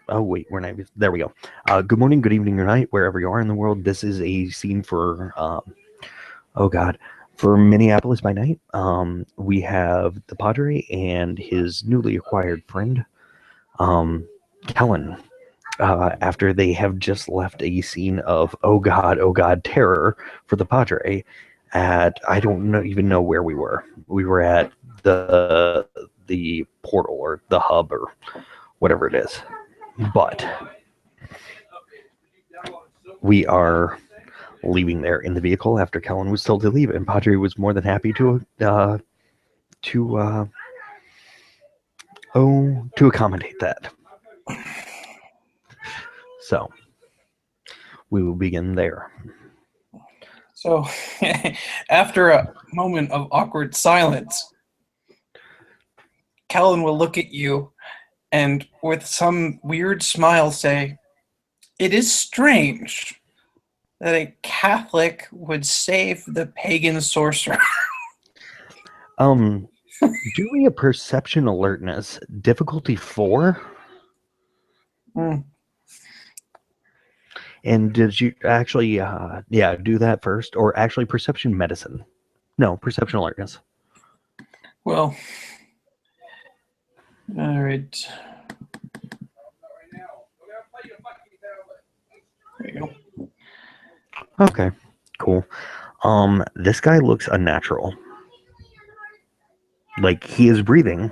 Oh wait, we're not. There we go. Good morning, good evening, good night, wherever you are in the world. This is a scene for oh god, for Minneapolis by night. We have the Padre and his newly acquired friend, Kellen. After they have just left a scene of oh god, terror for the Padre. At I don't know, even know where we were. We were at the portal or the hub or whatever it is. But we are leaving there in the vehicle after Kellen was told to leave, and Padre was more than happy to to accommodate that. So we will begin there. So, after a moment of awkward silence, Kellen will look at you and, with some weird smile, say, "It is strange that a Catholic would save the pagan sorcerer." Do me a perception alertness, difficulty 4. And did you actually, do that first, or actually perception medicine? No, perception alertness. Well, all right. There you go. Okay, cool. This guy looks unnatural. Like, he is breathing.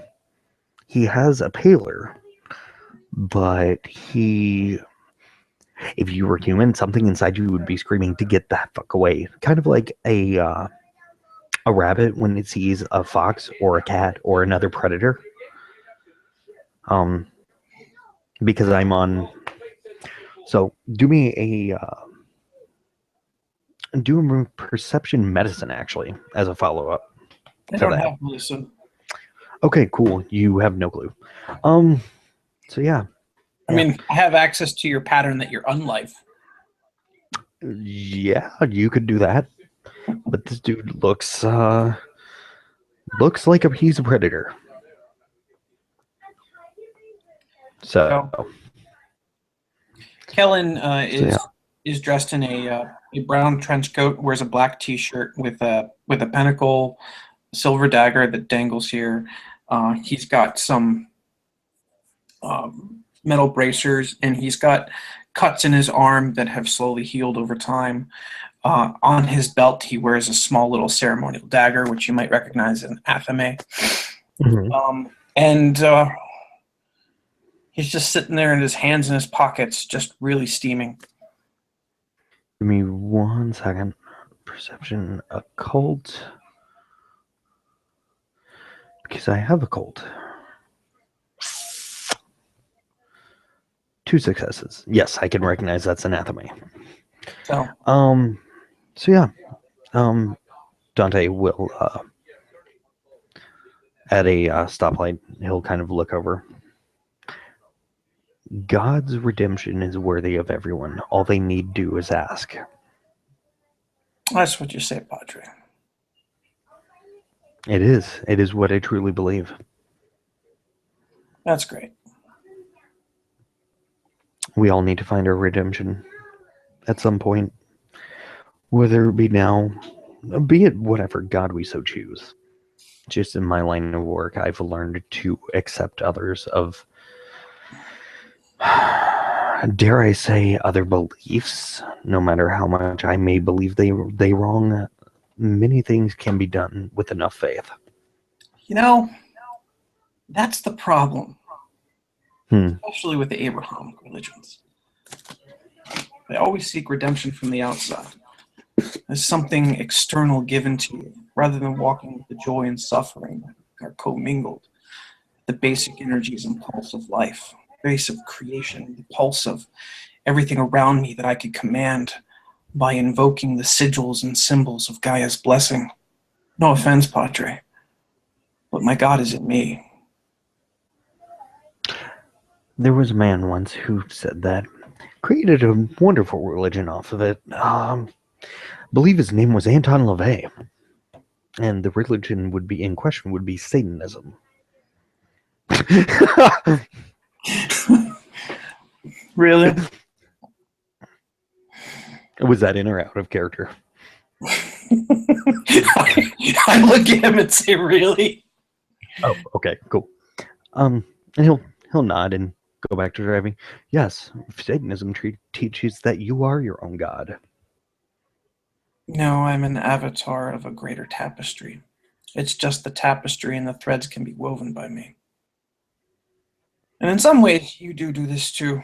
He has a paler, but if you were human, something inside you would be screaming to get that fuck away. Kind of like a rabbit when it sees a fox or a cat or another predator. Because I'm on. So do me a perception medicine actually as a follow up. I don't have medicine. Okay, cool. You have no clue. So yeah. I mean, I have access to your pattern that you're unlife. Yeah, you could do that. But this dude looks like he's a predator. So Kellen is dressed in a brown trench coat, wears a black T-shirt with a pentacle, silver dagger that dangles here. He's got some metal bracers, and he's got cuts in his arm that have slowly healed over time. On his belt, he wears a small little ceremonial dagger, which you might recognize as an athame. Mm-hmm. And he's just sitting there, and his hands in his pockets, just really steaming. Give me 1 second. Perception occult. Because I have occult. 2 successes. Yes, I can recognize that's anathema. So yeah. Dante will at a stoplight, he'll kind of look over. God's redemption is worthy of everyone. All they need do is ask. That's what you say, Padre. It is. It is what I truly believe. That's great. We all need to find our redemption at some point. Whether it be now, be it whatever God we so choose. Just in my line of work, I've learned to accept others of, dare I say, other beliefs. No matter how much I may believe they wrong, many things can be done with enough faith. You know, that's the problem. Especially with the Abrahamic religions. They always seek redemption from the outside. As something external given to you, rather than walking with the joy and suffering that are commingled. The basic energies and pulse of life, base of creation, the pulse of everything around me that I could command by invoking the sigils and symbols of Gaia's blessing. No offense, Padre, but my God is in me. There was a man once who said that, created a wonderful religion off of it. Believe his name was Anton LaVey. And the religion would be in question would be Satanism. Really? Was that in or out of character? I look at him and say, really? Oh, okay, cool. And he'll nod and go back to driving. Yes, Satanism teaches that you are your own god. No, I'm an avatar of a greater tapestry. It's just the tapestry and the threads can be woven by me. And in some ways, you do this too.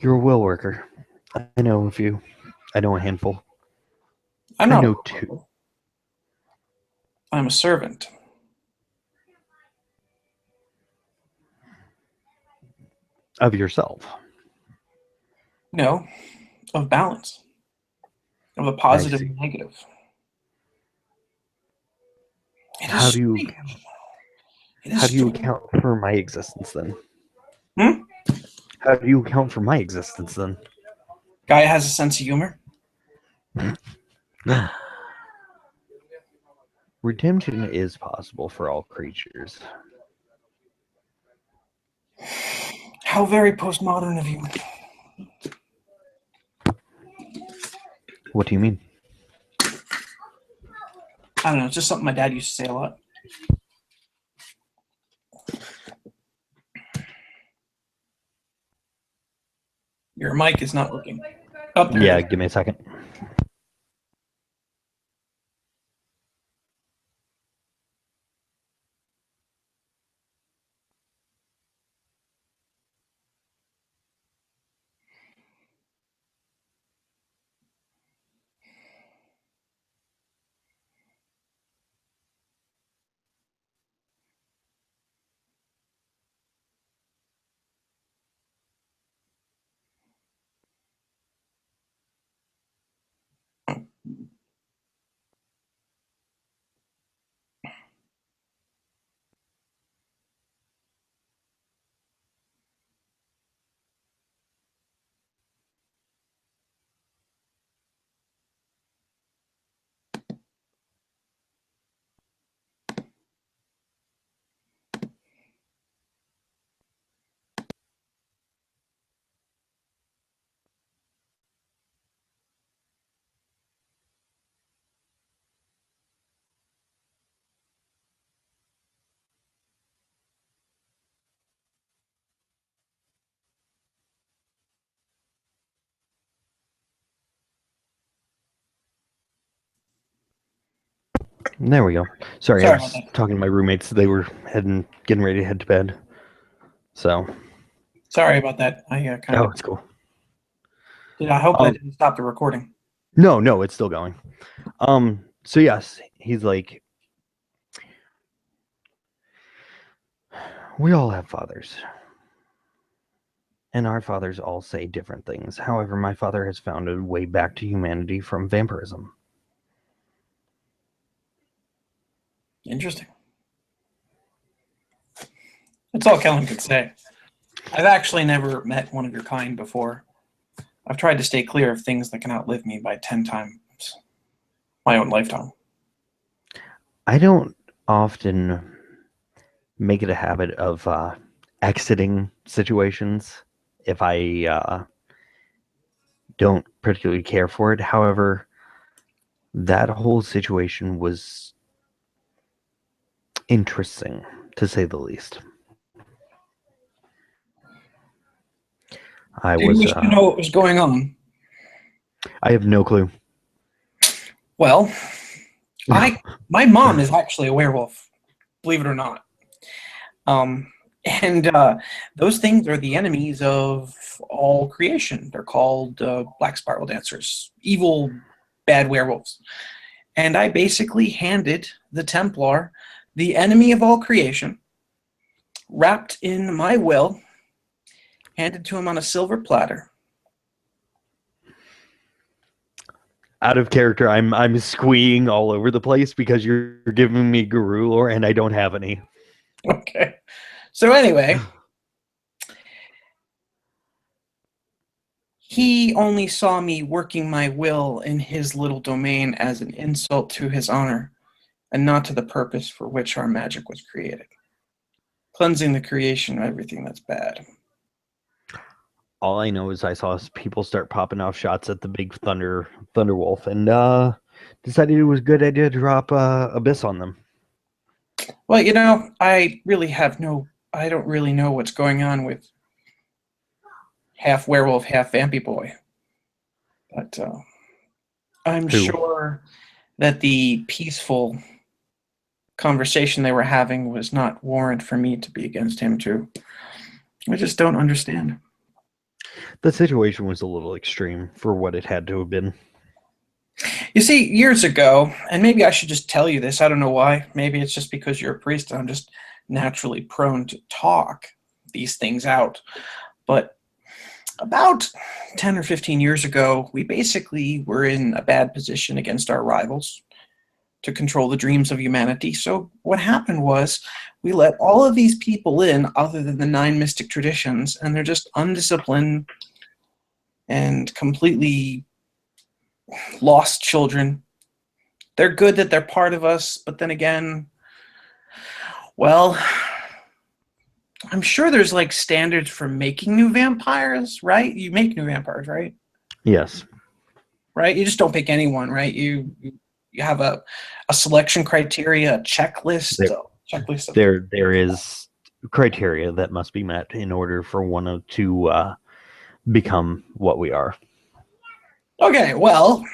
You're a will worker. I know a few. I know a handful. I'm I not know a two. worker. I'm a servant. Of yourself. No, of balance, of the I positive see. and negative. It is How do you strange. It is how do you strange. account for my existence then? Hmm? How do you account for my existence then? Guy has a sense of humor. Redemption is possible for all creatures. How very postmodern of you. What do you mean? I don't know. It's just something my dad used to say a lot. Your mic is not working. Oh, there it Yeah, is. give me a second. There we go. Sorry, I Sorry about was that. talking to my roommates. They were getting ready to head to bed. So, Sorry about that. I kind oh, of it's cool. did. I hope that Um, didn't stop the recording. no, it's still going. So yes, he's like, we all have fathers, and our fathers all say different things. However, my father has found a way back to humanity from vampirism. Interesting. That's all Kellen could say. I've actually never met one of your kind before. I've tried to stay clear of things that can outlive me by 10 times my own lifetime. I don't often make it a habit of exiting situations if I don't particularly care for it. However, that whole situation was interesting, to say the least. I Do you was, wish to know what was going on? I have no clue. Well, my mom is actually a werewolf, believe it or not. And those things are the enemies of all creation. They're called black spiral dancers, evil, bad werewolves. And I basically handed the Templar, the enemy of all creation, wrapped in my will, handed to him on a silver platter. Out of character, I'm squeeing all over the place because you're giving me guru lore and I don't have any. Okay. So anyway, he only saw me working my will in his little domain as an insult to his honor, and not to the purpose for which our magic was created. Cleansing the creation of everything that's bad. All I know is I saw people start popping off shots at the big thunder wolf, and decided it was a good idea to drop abyss on them. Well, I don't really know what's going on with half werewolf, half vampy boy. But I'm Who? sure that the peaceful conversation they were having was not warrant for me to be against him too. I just don't understand. The situation was a little extreme for what it had to have been. You see, years ago, and maybe I should just tell you this, I don't know why. Maybe it's just because you're a priest and I'm just naturally prone to talk these things out. But about 10 or 15 years ago, we basically were in a bad position against our rivals to control the dreams of humanity. So what happened was we let all of these people in other than the 9 mystic traditions, and they're just undisciplined and completely lost children. They're good that they're part of us, but then again, well, I'm sure there's like standards for making new vampires, right? You make new vampires, right? Yes. Right? You just don't pick anyone, right? You have a selection criteria, a checklist, There is criteria that must be met in order for one to become what we are. Okay, well,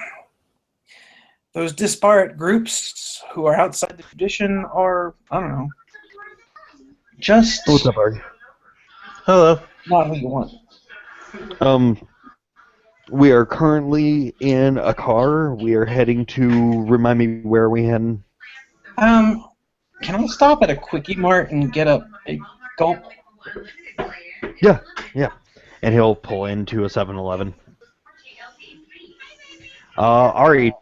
those disparate groups who are outside the tradition are, I don't know, just What's up, Arg? Hello. not who you want. We are currently in a car. We are heading to. Remind me, where are we heading? Can I stop at a Quickie Mart and get a gulp? Yeah. And he'll pull into a 7-Eleven. Ari,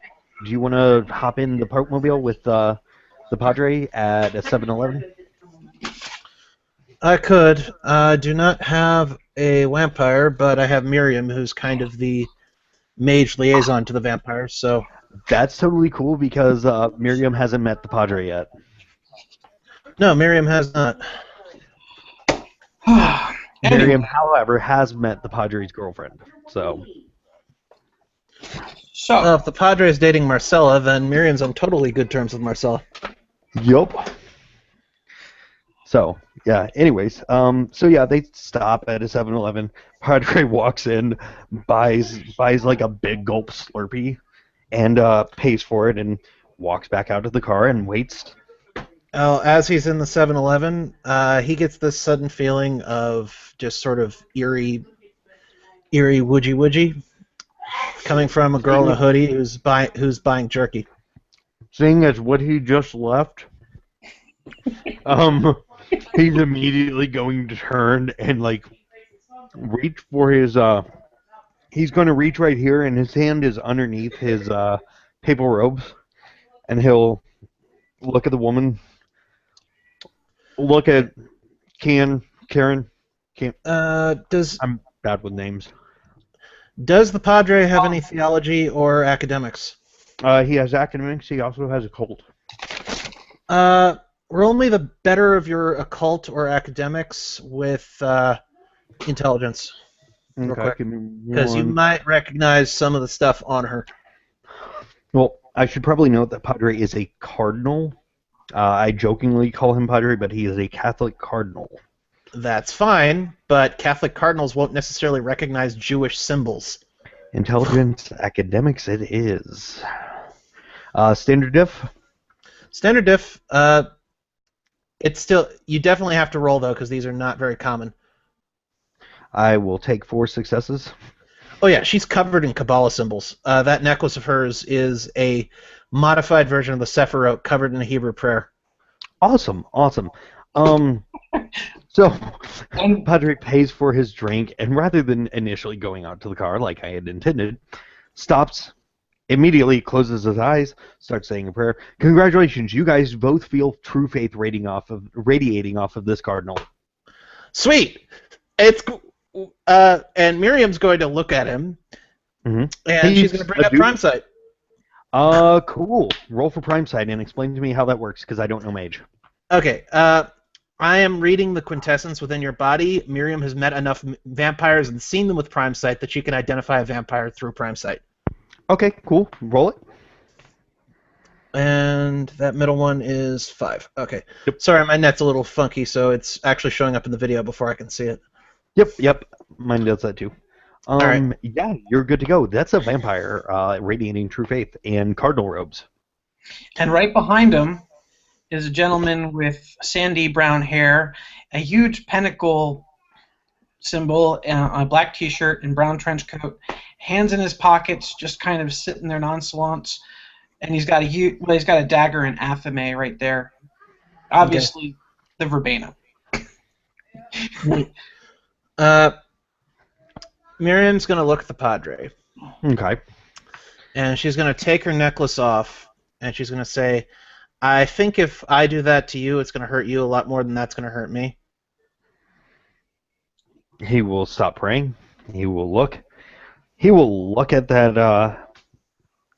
do you want to hop in the parkmobile with the Padre at a 7-Eleven? I could. I do not have a vampire, but I have Miriam, who's kind of the mage liaison to the vampires, so... That's totally cool because Miriam hasn't met the Padre yet. No, Miriam has not. Miriam, however, has met the Padre's girlfriend, so... Well, if the Padre is dating Marcella, then Miriam's on totally good terms with Marcella. Yup. So, yeah, anyways, they stop at a 7-Eleven. Padre walks in, buys like a big gulp Slurpee, and pays for it, and walks back out of the car and waits. Oh, as he's in the 7-Eleven, he gets this sudden feeling of just sort of eerie woodgy coming from a girl in a hoodie who's buying jerky. Seeing as what he just left, he's immediately going to turn and like reach for his he's going to reach right here, and his hand is underneath his papal robes, and he'll look at the woman, look at Karen. I'm bad with names. Does the Padre have any theology or academics? He has academics. He also has a cult. Roll me the better of your occult or academics with intelligence. Real quick. Because you might recognize some of the stuff on her. Well, I should probably note that Padre is a cardinal. I jokingly call him Padre, but he is a Catholic cardinal. That's fine, but Catholic cardinals won't necessarily recognize Jewish symbols. Intelligence, academics, it is. Standard diff? Standard diff, it's still... You definitely have to roll, though, because these are not very common. I will take 4 successes. Oh, yeah, she's covered in Kabbalah symbols. That necklace of hers is a modified version of the Sephiroth covered in a Hebrew prayer. Awesome. So, Padre pays for his drink, and rather than initially going out to the car like I had intended, stops, immediately closes his eyes, starts saying a prayer. Congratulations, you guys both feel true faith radiating off of this cardinal. Sweet! And Miriam's going to look at him, and she's going to bring up Prime Sight. Cool. Roll for Prime Sight and explain to me how that works, because I don't know Mage. Okay, I am reading the quintessence within your body. Miriam has met enough vampires and seen them with Prime Sight that she can identify a vampire through Prime Sight. Okay, cool. Roll it. And that middle one is 5. Okay. Yep. Sorry, my net's a little funky, so it's actually showing up in the video before I can see it. Yep. Mine does that too. All right. Yeah, you're good to go. That's a vampire radiating true faith and cardinal robes. And right behind him is a gentleman with sandy brown hair, a huge pentacle symbol, a black T-shirt and brown trench coat, hands in his pockets, just kind of sitting there nonchalance, and he's got a dagger and athame right there. Obviously, the verbena. Miriam's gonna look at the Padre. Okay. And she's gonna take her necklace off, and she's gonna say, I think if I do that to you, it's going to hurt you a lot more than that's going to hurt me. He will stop praying. He will look. He will look at that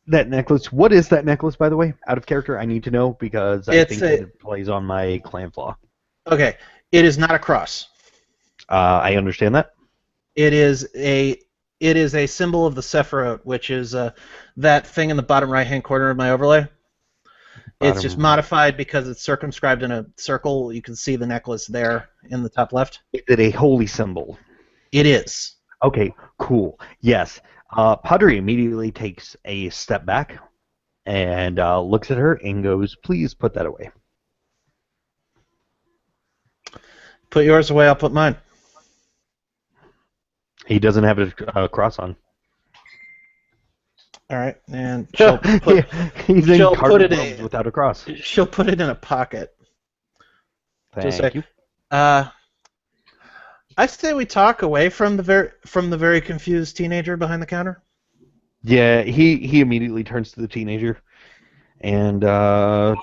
that necklace. What is that necklace, by the way? Out of character, I need to know because I think it plays on my clan flaw. Okay, it is not a cross. I understand that. It is a symbol of the Sephiroth, which is that thing in the bottom right-hand corner of my overlay. It's just modified because it's circumscribed in a circle. You can see the necklace there in the top left. Is it a holy symbol? It is. Okay, cool. Yes. Padre immediately takes a step back and looks at her and goes, please put that away. Put yours away, I'll put mine. He doesn't have a cross on. All right, and she'll put, she'll put it without a cross. She'll put it in a pocket. Thank you. I say we talk away from the very confused teenager behind the counter. Yeah, he immediately turns to the teenager, and Padre.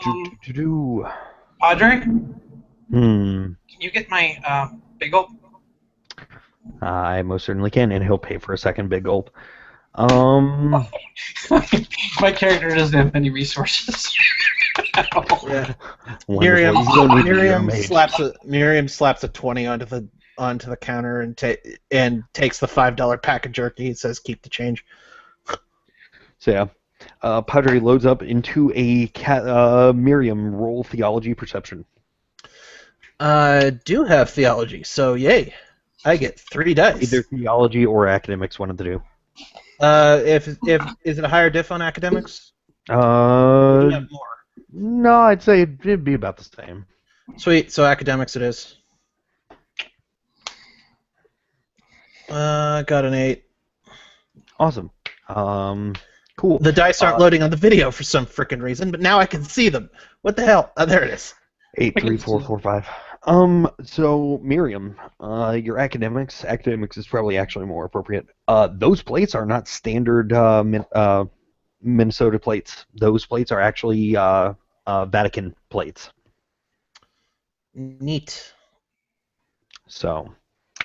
Can you get my big gulp? I most certainly can, and he'll pay for a second big gulp. My character doesn't have any resources. Yeah. Miriam slaps a 20 onto the counter and takes the $5 pack of jerky. It says keep the change. So yeah, Padre loads up into a Miriam roll theology perception. I do have theology, so yay! I get 3 dice. Either theology or academics, one of the two. If is it a higher diff on academics? You have more. No, I'd say it'd be about the same. Sweet. So academics it is. Got an 8. Awesome. Cool. The dice aren't loading on the video for some frickin' reason, but now I can see them. What the hell? Oh, there it is. 8, 3, 4, 4, 5. So Miriam, your academics is probably actually more appropriate. Those plates are not standard Minnesota plates. Those plates are actually Vatican plates. Neat. So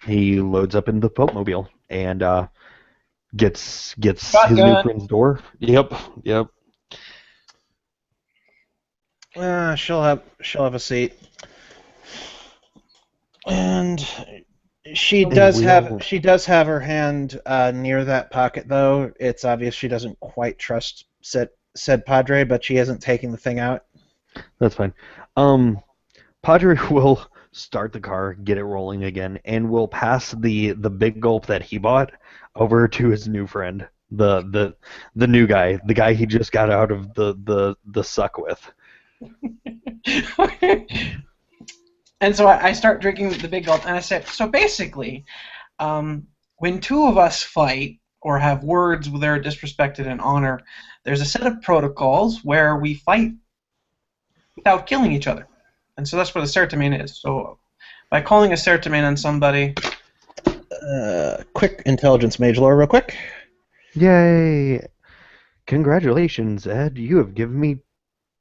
he loads up in the Pope Mobile and gets his new friend's door. Yep. She'll have a seat. And she does have her hand near that pocket, though. It's obvious she doesn't quite trust said Padre, but she isn't taking the thing out. That's fine. Padre will start the car, get it rolling again, and will pass the big gulp that he bought over to his new friend, the new guy, the guy he just got out of the suck with. And so I start drinking the big gulp, and I say, so basically, when two of us fight or have words that are disrespected in honor, there's a set of protocols where we fight without killing each other. And so that's what a certimane is. So by calling a certimane on somebody... quick intelligence mage lore real quick. Yay! Congratulations, Ed. You have given me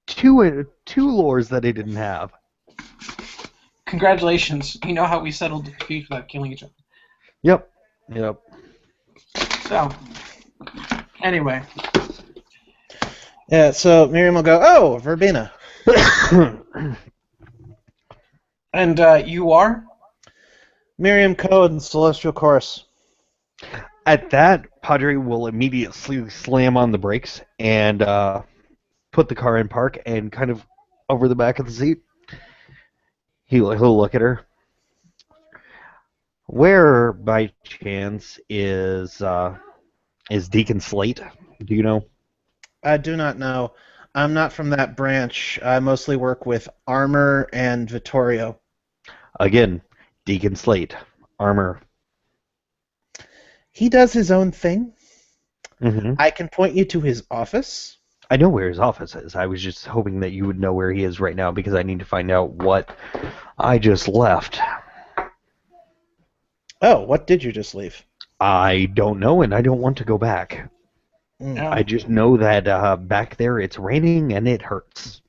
two lores that I didn't have. Congratulations. You know how we settled the dispute without killing each other. Yep. So, anyway. Yeah, so Miriam will go, oh, verbena. And you are? Miriam Code and Celestial Chorus. At that, Padre will immediately slam on the brakes and put the car in park and kind of over the back of the seat. He'll look at her. Where, by chance, is Deacon Slate? Do you know? I do not know. I'm not from that branch. I mostly work with Armor and Vittorio. Again, Deacon Slate, armor. He does his own thing. Mm-hmm. I can point you to his office. I know where his office is. I was just hoping that you would know where he is right now because I need to find out what I just left. Oh, what did you just leave? I don't know, and I don't want to go back. No. I just know that back there it's raining and it hurts.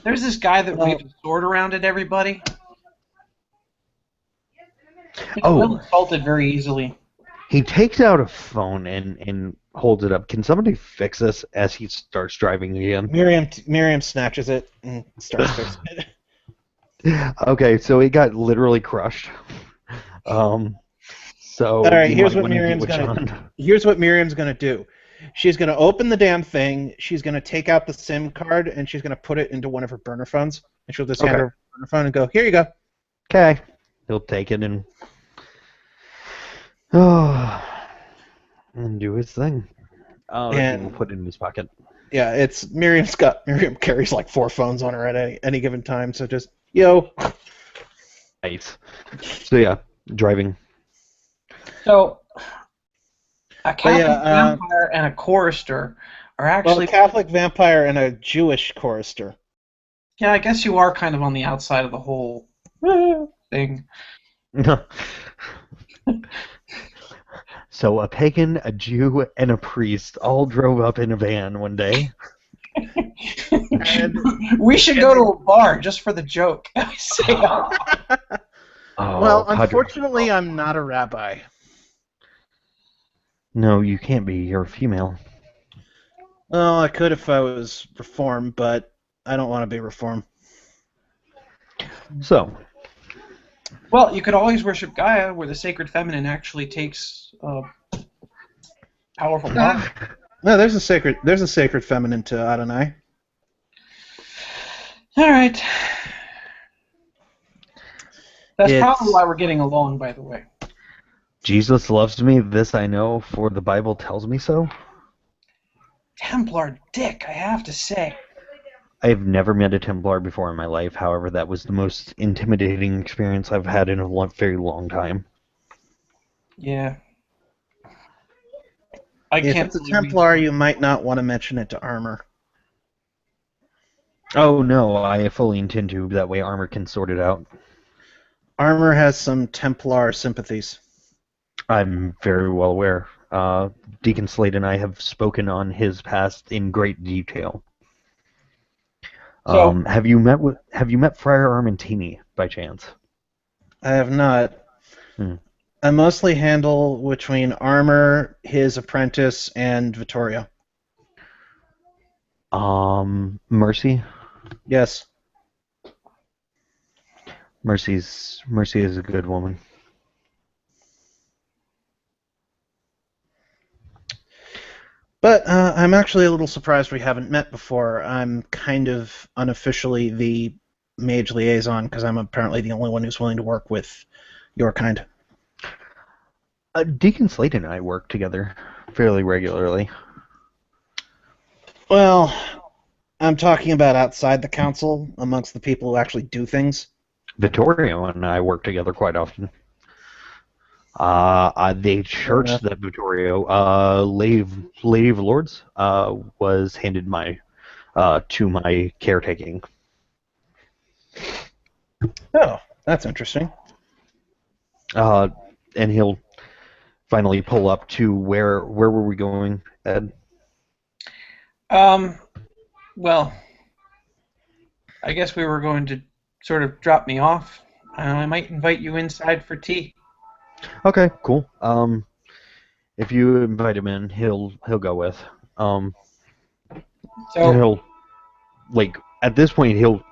There's this guy that waves a sword around at everybody. He's real insulted very easily. He takes out a phone and holds it up. Can somebody fix this as he starts driving again? Miriam snatches it and starts fixing it. Okay, so it got literally crushed. So all right, here's what Miriam's gonna do. She's gonna open the damn thing. She's gonna take out the SIM card and she's gonna put it into one of her burner phones. And she'll just hand her burner phone and go, "Here you go." Okay, he'll take it and do his thing. And he'll put it in his pocket. Yeah, it's Miriam carries like 4 phones on her at any given time, so just Nice. So yeah, driving. So a Catholic vampire and a chorister are actually a Catholic vampire and a Jewish chorister. Yeah, I guess you are kind of on the outside of the whole thing. So a pagan, a Jew, and a priest all drove up in a van one day. We should go to a bar just for the joke. Well, unfortunately, I'm not a rabbi. No, you can't be. You're a female. Well, I could if I was Reformed, but I don't want to be Reformed. So. Well, you could always worship Gaia, where the sacred feminine actually takes powerful power. No, there's a sacred feminine to Adonai. All right. That's probably why we're getting along, by the way. Jesus loves me, this I know, for the Bible tells me so. Templar dick, I have to say. I've never met a Templar before in my life. However, that was the most intimidating experience I've had in a very long time. Yeah. If it's a Templar, you might not want to mention it to Armor. Oh, no, I fully intend to. That way Armor can sort it out. Armor has some Templar sympathies. I'm very well aware. Deacon Slade and I have spoken on his past in great detail. So, have you met Friar Armentini by chance? I have not. I mostly handle between Armor, his apprentice, and Vittorio. Mercy? Yes. Mercy is a good woman. But I'm actually a little surprised we haven't met before. I'm kind of unofficially the mage liaison because I'm apparently the only one who's willing to work with your kind. Deacon Slate and I work together fairly regularly. Well, I'm talking about outside the council, amongst the people who actually do things. Vittorio and I work together quite often. The church that Vittorio, Lady of Lords, was handed to my caretaking. Oh, that's interesting. And he'll finally pull up to where were we going, Ed? Well, I guess we were going to sort of drop me off. I might invite you inside for tea. Okay, cool. If you invite him in, he'll go with. So he'll at this point he'll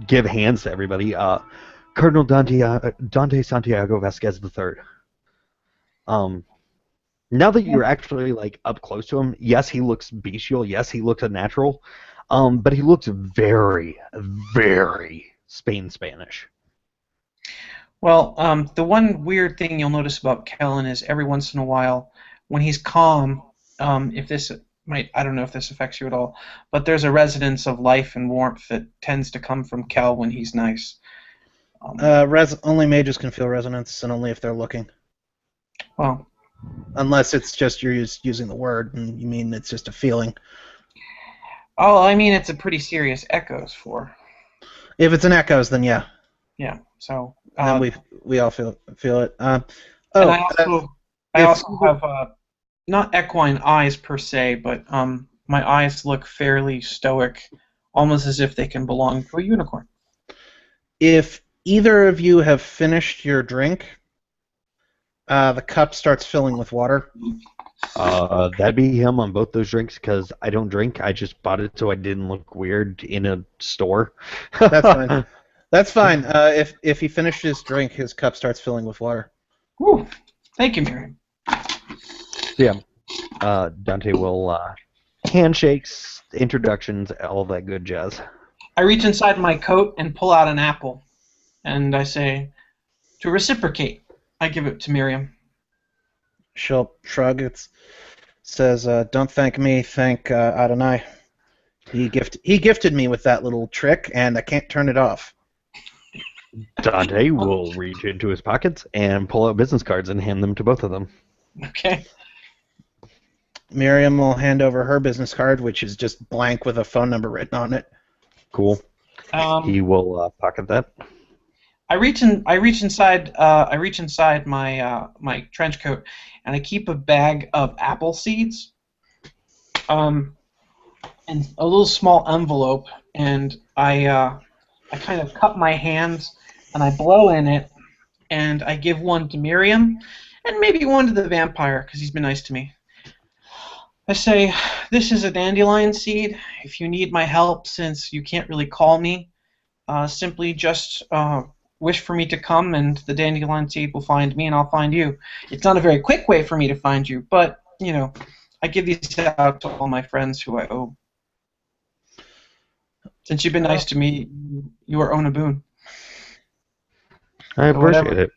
give hands to everybody. Cardinal Dante Santiago Vasquez III. Now that you're actually like up close to him, yes, he looks bestial. Yes, he looks unnatural. But he looks very, very Spanish. Well, the one weird thing you'll notice about Kellen is every once in a while, when he's calm, if this I don't know if this affects you at all, but there's a resonance of life and warmth that tends to come from Kel when he's nice. Only mages can feel resonance, and only if they're looking. Well, unless it's just you're using the word, and you mean it's just a feeling. Oh, I mean it's a pretty serious echoes for. If it's an echoes, then yeah. Yeah. So. Then we all feel it. And I also have not equine eyes per se, but my eyes look fairly stoic, almost as if they can belong to a unicorn. If either of you have finished your drink, the cup starts filling with water. That'd be him on both those drinks because I don't drink. I just bought it so I didn't look weird in a store. That's fine. That's fine. If he finished his drink, his cup starts filling with water. Whew. Thank you, Miriam. Yeah. Dante will handshakes, introductions, all that good jazz. I reach inside my coat and pull out an apple, and I say, to reciprocate, I give it to Miriam. She'll shrug. It says, "Don't thank me, thank Adonai. He gifted me with that little trick, and I can't turn it off." Dante will reach into his pockets and pull out business cards and hand them to both of them. Okay. Miriam will hand over her business card, which is just blank with a phone number written on it. Cool. He will pocket that. I reach inside my my trench coat, and I keep a bag of apple seeds, and a little small envelope, and I kind of cup my hands and I blow in it, and I give one to Miriam, and maybe one to the vampire because he's been nice to me. I say, this is a dandelion seed. If you need my help, since you can't really call me, simply just wish for me to come, and the dandelion seed will find me, and I'll find you. It's not a very quick way for me to find you, but, you know, I give these out to all my friends who I owe. Since you've been nice to me, you are owed a boon. I appreciate it.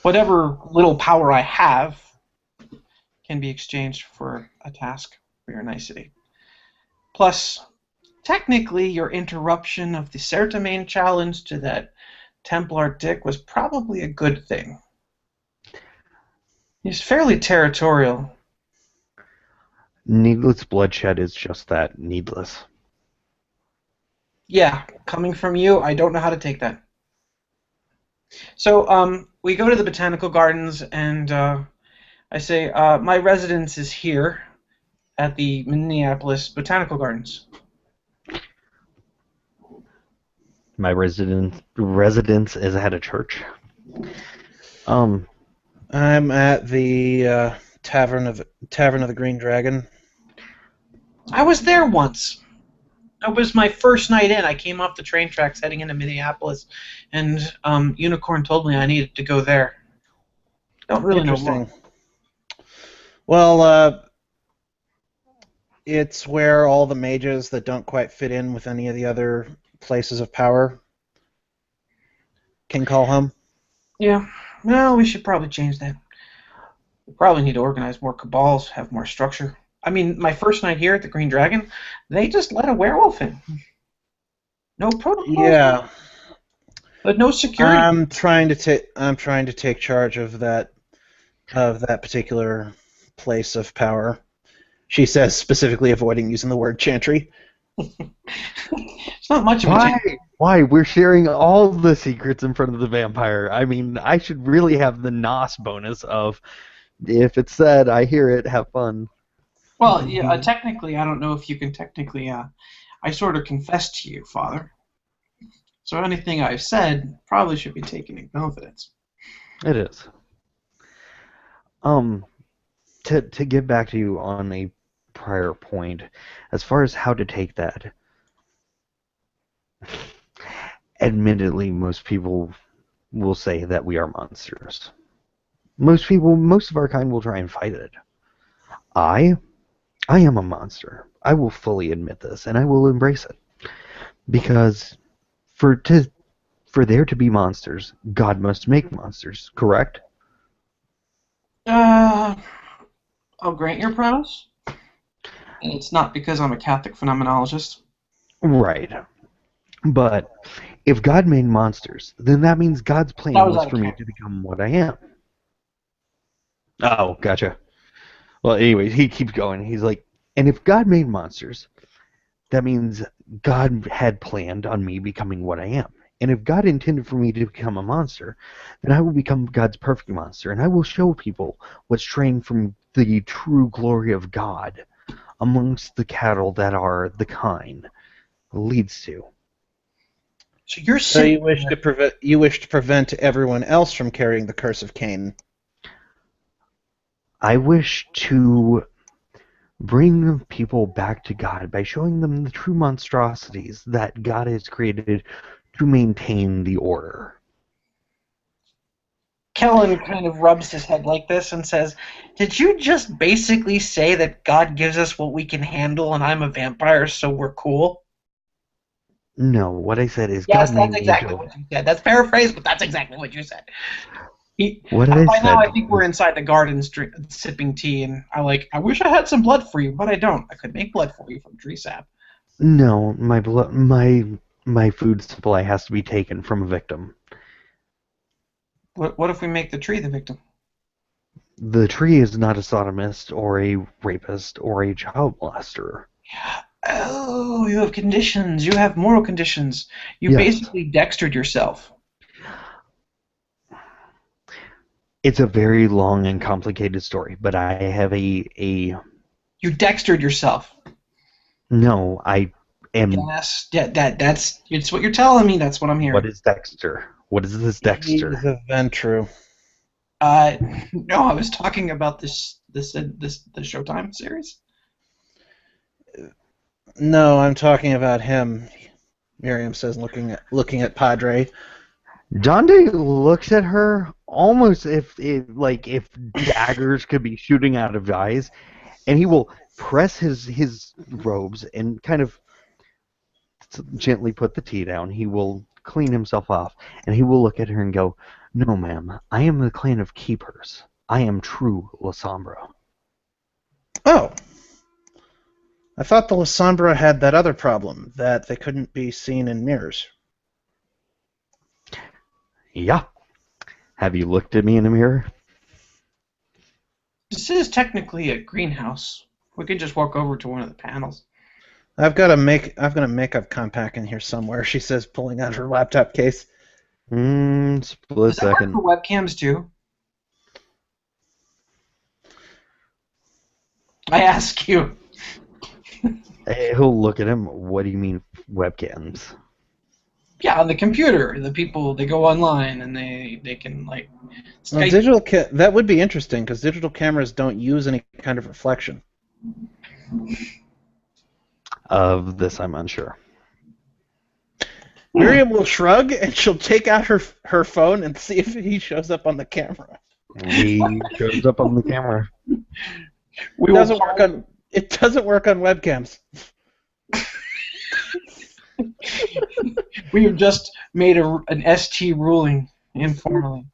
Whatever little power I have can be exchanged for a task for your nicety. Plus, technically, your interruption of the Certamain challenge to that Templar dick was probably a good thing. He's fairly territorial. Needless bloodshed is just that, needless. Yeah, coming from you, I don't know how to take that. So, we go to the botanical gardens, and I say, my residence is here at the Minneapolis Botanical Gardens. My residence is at a church. I'm at the Tavern of the Green Dragon. I was there once. It was my first night in. I came off the train tracks heading into Minneapolis, and Unicorn told me I needed to go there. Don't really know why. Well, it's where all the mages that don't quite fit in with any of the other places of power can call home. Yeah. Well, we should probably change that. We probably need to organize more cabals, have more structure. I mean, my first night here at the Green Dragon, they just let a werewolf in. No protocol. Yeah. But no security. I'm trying to take charge of that particular place of power. She says, specifically avoiding using the word chantry. It's not much of a chantry. Why? We're sharing all the secrets in front of the vampire. I mean, I should really have the NOS bonus of, if it's said, I hear it, have fun. Well, yeah, technically, I don't know if you can technically, I sort of confessed to you, Father. So anything I've said probably should be taken in confidence. It is. To get back to you on a prior point, as far as how to take that, admittedly, most people will say that we are monsters. Most of our kind will try and fight it. I am a monster. I will fully admit this, and I will embrace it. Because for there to be monsters, God must make monsters, correct? I'll grant your premise. And it's not because I'm a Catholic phenomenologist. Right. But if God made monsters, then that means God's That plan was was out of for me character. to become what I am. Oh, gotcha. Well, anyways, he keeps going. He's like, and if God made monsters, that means God had planned on me becoming what I am. And if God intended for me to become a monster, then I will become God's perfect monster, and I will show people what straying from the true glory of God amongst the cattle that are the kind leads to. So you're So saying you wish to prevent everyone else from carrying the curse of Cain. I wish to bring people back to God by showing them the true monstrosities that God has created to maintain the order. Kellen kind of rubs his head like this and says, "Did you just basically say that God gives us what we can handle and I'm a vampire, so we're cool?" No, what I said is Yes, God that's made me exactly into. what you said. That's paraphrased, but that's exactly what you said. What I By now, said I think we're was inside the gardens sipping tea, and I wish I had some blood for you, but I don't. I could make blood for you from tree sap. no, my food supply has to be taken from a victim. What if we make the tree the victim? The tree is not a sodomist or a rapist or a child molester. Oh, you have conditions. You have moral conditions. You Yes, basically dextered yourself. it's a very long and complicated story, but I have a You dextered yourself. no, I am. Yes, that's it's what you're telling me. That's what I'm What hearing. is Dexter? What is this He's Dexter? a Ventru. No, I was talking about the Showtime series. No, I'm talking about him. Miriam says, looking at Padre. Dante looks at her almost if daggers could be shooting out of his eyes, and he will press his robes and kind of gently put the tea down. He will clean himself off, and he will look at her and go, "No, ma'am, I am the clan of keepers. I am true Lasombra." Oh, I thought the Lasombra had that other problem, that they couldn't be seen in mirrors. Yeah. Have you looked at me in a mirror? This is technically a greenhouse. We could just walk over to one of the panels. I've got a makeup compact in here somewhere, she says, pulling out her laptop case. Split Does that work second. for webcams too? I ask you. He'll look at him. What do you mean webcams? Yeah, on the computer, the people they go online and they can like Well, Skype. that would be interesting because digital cameras don't use any kind of reflection. Of this, I'm unsure. Miriam will shrug and she'll take out her phone and see if he shows up on the camera. He shows up on the camera. It doesn't work on webcams. We have just made an ST ruling informally.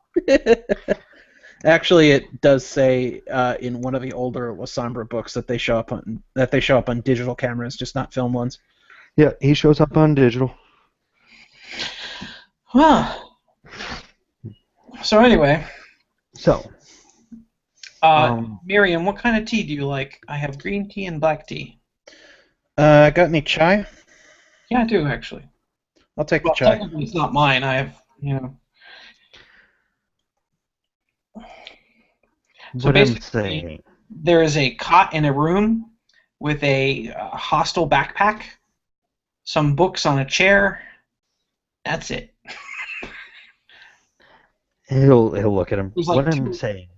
Actually, it does say in one of the older Lasombra books that they show up on digital cameras, just not film ones. Yeah, he shows up on digital. Huh. So anyway, So, Miriam, what kind of tea do you like? I have green tea and black tea. Got any chai? Yeah, I do actually. I'll take Well, the chai. technically it's not mine. I have, So what I'm basically, saying, there is a cot in a room with a hostile backpack, some books on a chair. That's it. he'll look at him. There's like What I'm two. saying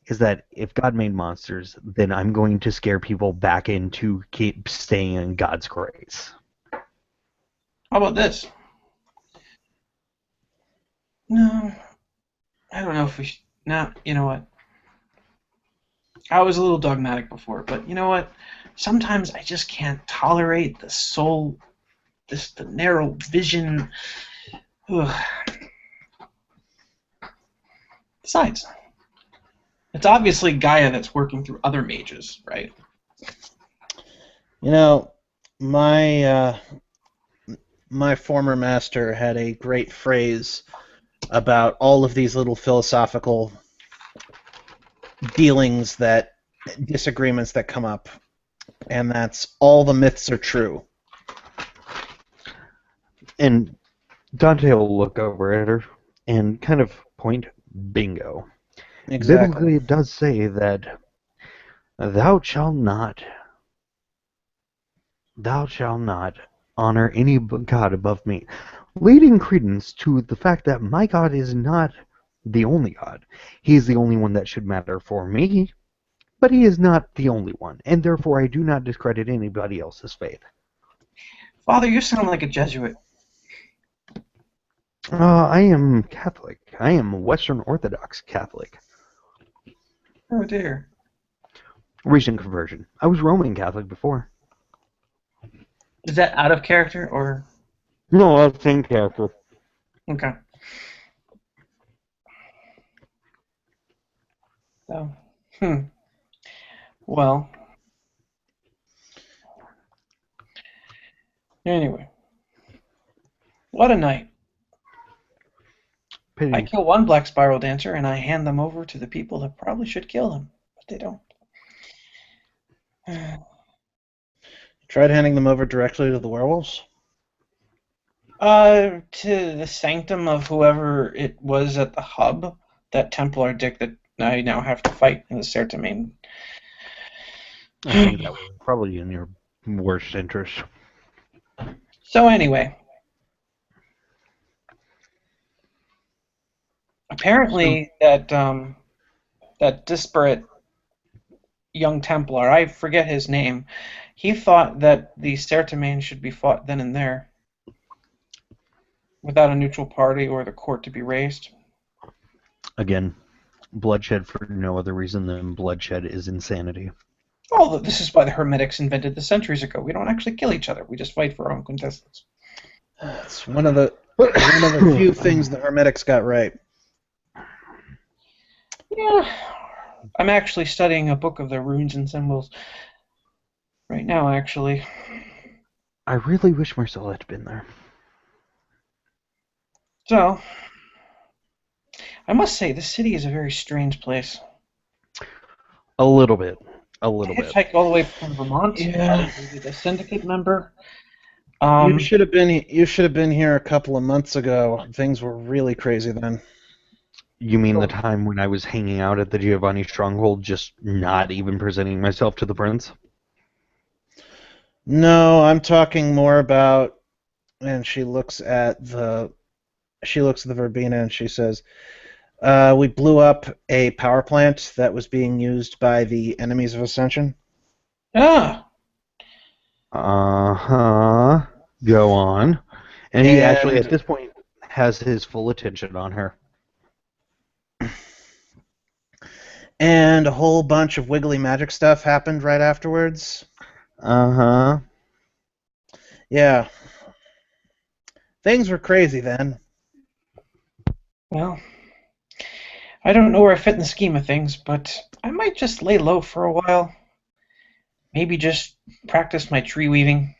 is that if God made monsters, then I'm going to scare people back into keep staying in God's grace. How about this? No, I don't know if we should. No, you know what? I was a little dogmatic before, but you know what? Sometimes I just can't tolerate the narrow vision. Ugh. Besides, it's obviously Gaia that's working through other mages, right? You know, my my former master had a great phrase about all of these little philosophical dealings disagreements that come up, and that's all the myths are true. And Dante will look over at her and kind of point, bingo. Exactly. Biblically, it does say that thou shalt not honor any god above me, leading credence to the fact that my God is not the only God. He is the only one that should matter for me, but he is not the only one, and therefore I do not discredit anybody else's faith. Father, you sound like a Jesuit. I am Catholic. I am Western Orthodox Catholic. Oh dear. Recent conversion. I was Roman Catholic before. Is that out of character or? No, I was same character. Okay. So, well, anyway, what a night. I Pity. kill one black spiral dancer and I hand them over to the people that probably should kill them, but they don't. Tried handing them over directly to the werewolves? To the sanctum of whoever it was at the hub, that Templar dick that I now have to fight in the Sertamine. I think that was probably in your worst interest. So anyway, apparently that disparate young Templar, I forget his name, he thought that the Sertamine should be fought then and there, without a neutral party or the court to be raised. Again, bloodshed for no other reason than bloodshed is insanity. Although this is why the Hermetics invented this centuries ago. We don't actually kill each other. We just fight for our own contestants. It's one of the few things the Hermetics got right. Yeah. I'm actually studying a book of the runes and symbols right now, actually. I really wish Marcel had been there. So, I must say, this city is a very strange place. A little bit. I hitchhiked all the way from Vermont. Yeah. I was a syndicate member. You should have been here a couple of months ago. Things were really crazy then. You mean the time when I was hanging out at the Giovanni Stronghold, just not even presenting myself to the prince? No, I'm talking more about. And she looks at the verbena and she says, "We blew up a power plant that was being used by the enemies of Ascension." Ah, Uh-huh. Go on. And he actually, at this point, has his full attention on her. And a whole bunch of wiggly magic stuff happened right afterwards. Uh-huh. Yeah. Things were crazy then. well, I don't know where I fit in the scheme of things, but I might just lay low for a while. Maybe just practice my tree weaving.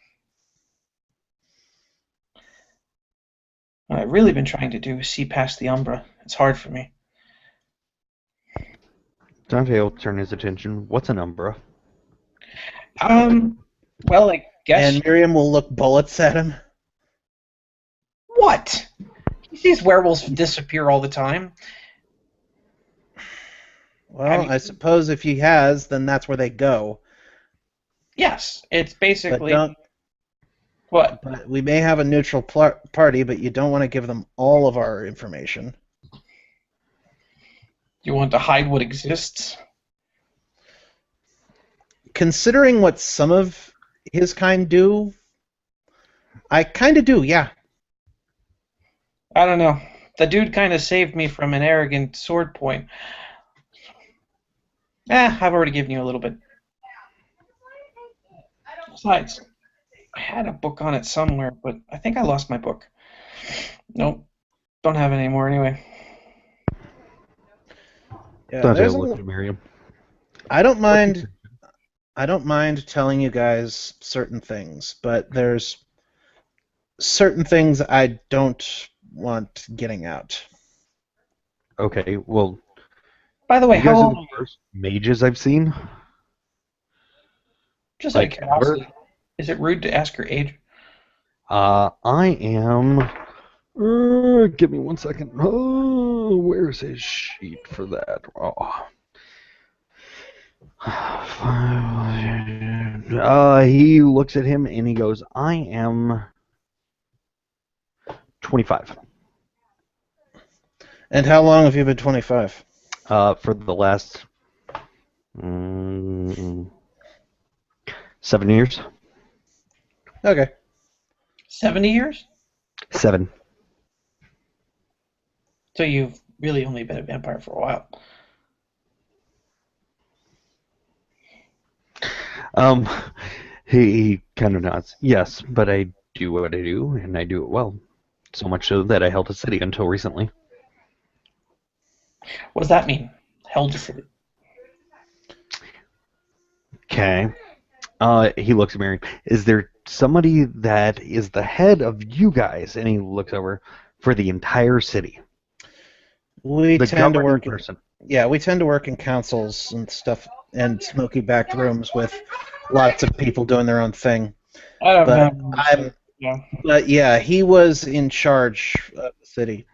What I've really been trying to do is see past the Umbra. It's hard for me. Dante will turn his attention. What's an umbra? Well, I guess. And Miriam will look bullets at him. What? He sees werewolves disappear all the time. Well, I suppose if he has, then that's where they go. Yes, it's basically. But What? we may have a neutral party, but you don't want to give them all of our information. You want to hide what exists? Considering what some of his kind do, I kind of do, yeah. I don't know. The dude kind of saved me from an arrogant sword point. I've already given you a little bit. Besides, I had a book on it somewhere, but I think I lost my book. Nope, don't have it anymore anyway. Yeah, Dante looked at Miriam. I don't mind. I don't mind telling you guys certain things, but there's certain things I don't want getting out. Okay, well, By the way, you how guys are old the are you? first mages I've seen. Just out of Like, ever. curiosity, is it rude to ask your age? I am. Give me 1 second. Oh, where's his sheet for that? Oh. He looks at him and he goes, I am 25. And how long have you been 25? For the last 7 years. Okay. 70 years? 7. So you've really only been a vampire for a while. He kind of nods. Yes, but I do what I do, and I do it well. So much so that I held a city until recently. What does that mean? Held a city. Okay. He looks at Mary. Is there somebody that is the head of you guys? And he looks over for the entire city. We The tend to governing work. person. We tend to work in councils and stuff, and smoky backed rooms with lots of people doing their own thing. I don't But know. Yeah. But yeah, he was in charge of the city.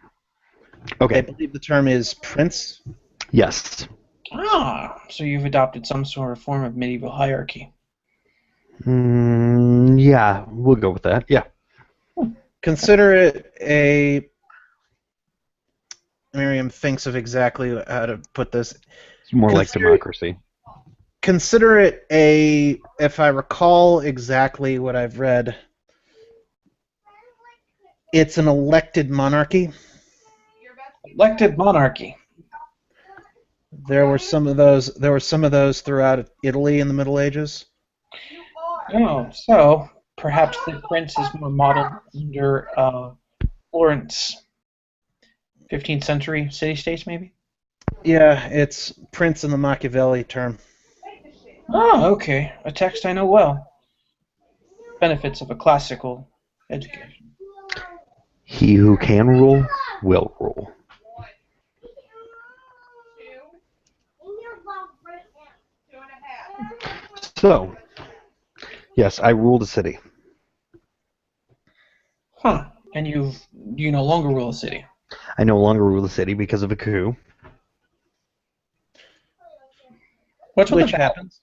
I Okay. believe the term is prince. Yes. So you've adopted some sort of form of medieval hierarchy. Yeah, we'll go with that. Yeah. Consider it a. Miriam thinks of exactly how to put this. It's more like democracy. Consider it a. If I recall exactly what I've read, it's an elected monarchy. Elected monarchy. There were some of those. There were some of those throughout Italy in the Middle Ages. Oh, so perhaps the prince is more modeled under Florence, 15th century city-states, maybe? Yeah, it's prince in the Machiavelli term. Oh, okay. A text I know well. Benefits of a classical education. He who can rule will rule. So, yes, I rule the city. Huh. And you no longer rule a city. I no longer rule the city because of a coup. What's with Which the happens.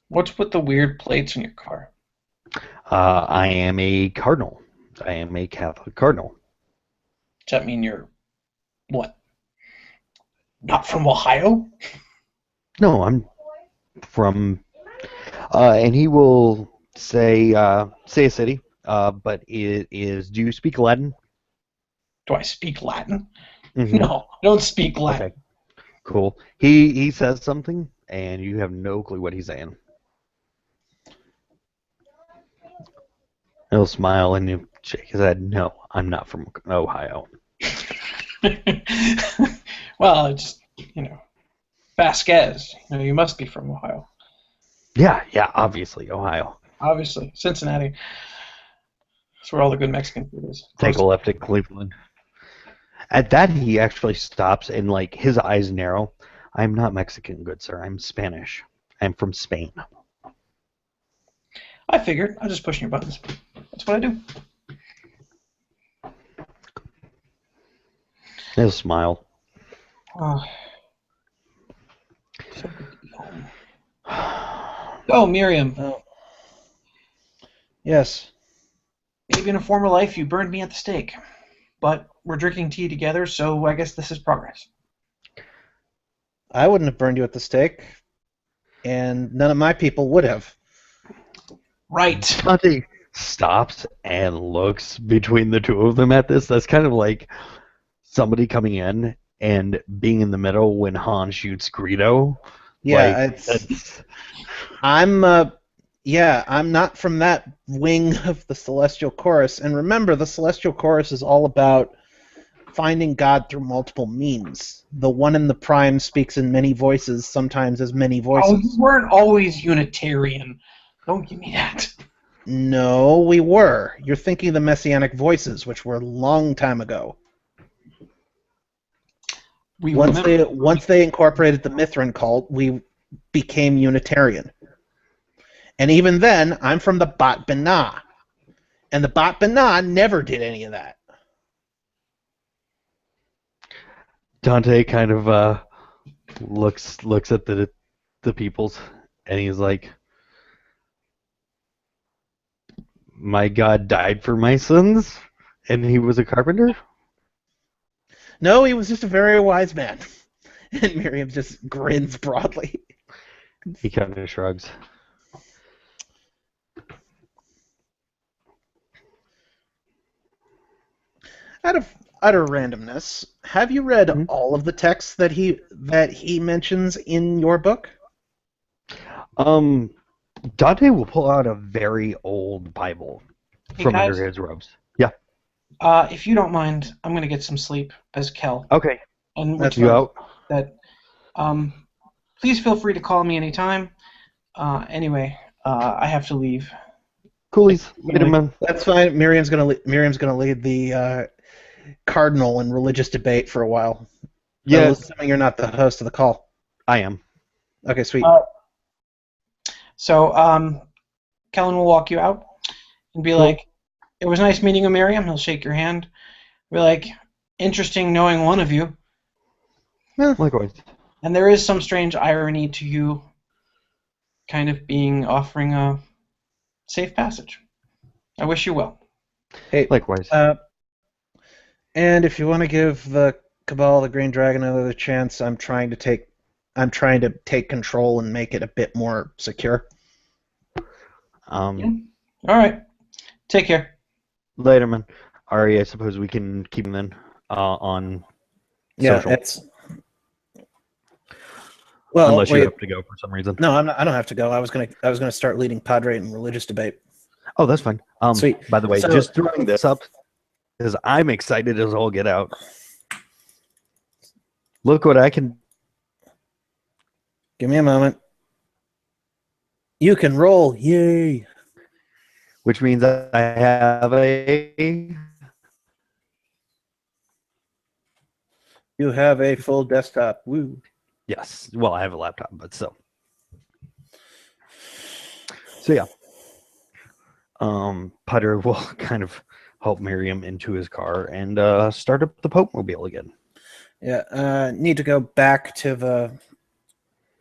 What's with the weird plates in your car? I am a cardinal. I am a Catholic cardinal. Does that mean you're what? Not from Ohio? No, I'm from. And he will say a city. But it is. Do you speak Latin? Do I speak Latin? Mm-hmm. No, I don't speak Latin. Okay. Cool. He says something, and you have no clue what he's saying. He'll smile and he'll shake his head. No, I'm not from Ohio. Well, it's Vasquez. You must be from Ohio. Yeah, obviously Ohio. Obviously, Cincinnati. That's where all the good Mexican food is. Take a left at Cleveland. At that, he actually stops and his eyes narrow. I'm not Mexican, good sir. I'm Spanish. I'm from Spain. I figured. I'm just pushing your buttons. That's what I do. He'll smile. Oh, so good to be home. Oh, Miriam. Oh. Yes. Maybe in a former life you burned me at the stake. But we're drinking tea together, so I guess this is progress. I wouldn't have burned you at the stake, and none of my people would have. Right. stops and looks between the two of them at this. That's kind of like somebody coming in and being in the middle when Han shoots Greedo. Yeah, Like, that's I'm not from that wing of the Celestial Chorus. And remember, the Celestial Chorus is all about finding God through multiple means. The one in the prime speaks in many voices, sometimes as many voices. Oh, you weren't always Unitarian. Don't give me that. No, we were. You're thinking of the Messianic voices, which were a long time ago. Once they incorporated the Mithrin cult, we became Unitarian. And even then, I'm from the Bat B'na. And the Bat B'na never did any of that. Dante kind of looks at the peoples, and he's like, "My God died for my sins, and he was a carpenter." No, he was just a very wise man. And Miriam just grins broadly. He kind of shrugs. Out of utter randomness, have you read all of the texts that he mentions in your book? Dante will pull out a very old Bible from guys, under his robes. Yeah. If you don't mind, I'm gonna get some sleep as Kel. Okay. And That's you out. That. Please feel free to call me anytime. Anyway, I have to leave. Coolies. Later, man. That's fine. Miriam's gonna lead the cardinal in religious debate for a while. Yeah. Assuming you're not the host of the call. I am. Okay, sweet. So, Kellen will walk you out and be like, "It was nice meeting you, Miriam." He'll shake your hand. Be like, "Interesting knowing one of you." Yeah, likewise. And there is some strange irony to you kind of offering a safe passage. I wish you well. Hey, likewise. And if you want to give the Cabal, the Green Dragon, another chance, I'm trying to take control and make it a bit more secure. Yeah. All right. Take care. Later, man. Ari, I suppose we can keep him then on social. It's... Well, unless you have to go for some reason. No, I don't have to go. I was gonna start leading Padre in religious debate. Oh, that's fine. Sweet. By the way, just throwing this up because I'm excited as all get out. Look what I can. Give me a moment. You can roll. Yay. Which means I have a... You have a full desktop. Woo. Yes. Well, I have a laptop, but still. So, yeah. Padre will kind of help Miriam into his car and start up the Pope Mobile again. Yeah. Need to go back to the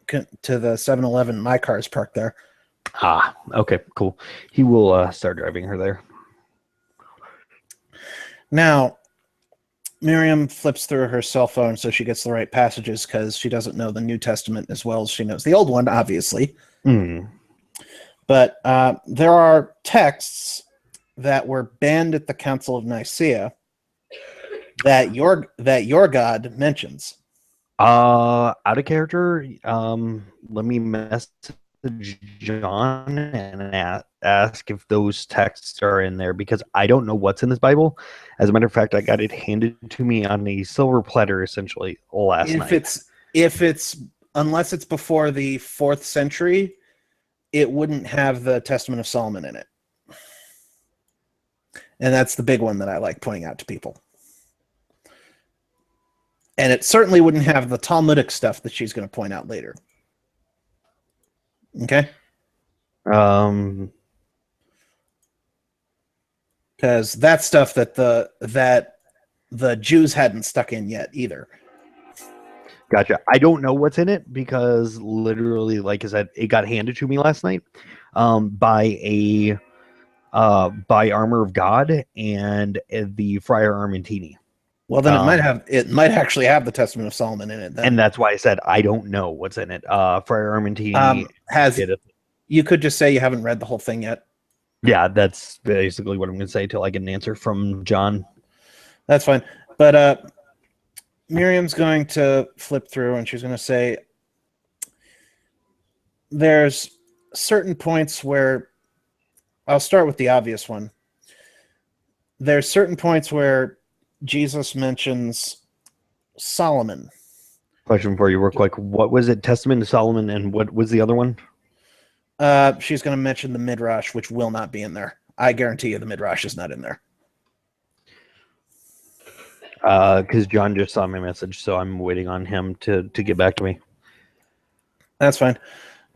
7-Eleven. My car's parked there. Ah, okay, cool. He will start driving her there. Now, Miriam flips through her cell phone so she gets the right passages because she doesn't know the New Testament as well as she knows the Old one, obviously. But there are texts that were banned at the Council of Nicaea that your God mentions. Out of character, let me message John and ask if those texts are in there because I don't know what's in this Bible. As a matter of fact, I got it handed to me on a silver platter essentially last night. Unless it's before the 4th century, it wouldn't have the Testament of Solomon in it. And that's the big one that I like pointing out to people. And it certainly wouldn't have the Talmudic stuff that she's going to point out later. Okay? Because that's stuff that the Jews hadn't stuck in yet either. Gotcha. I don't know what's in it because literally, like I said, it got handed to me last night by Armor of God and the Friar Armentini. Well, then it might actually have the Testament of Solomon in it. Then. And that's why I said I don't know what's in it. Friar Armentini has it. You could just say you haven't read the whole thing yet. Yeah, that's basically what I'm going to say till I get an answer from John. That's fine. But Miriam's going to flip through and she's going to say, there's certain points where, I'll start with the obvious one. There's certain points where Jesus mentions Solomon. Question for you, real quick. What was it? Testament to Solomon, and what was the other one? She's going to mention the Midrash, which will not be in there. I guarantee you the Midrash is not in there. Because John just saw my message, so I'm waiting on him to get back to me. That's fine.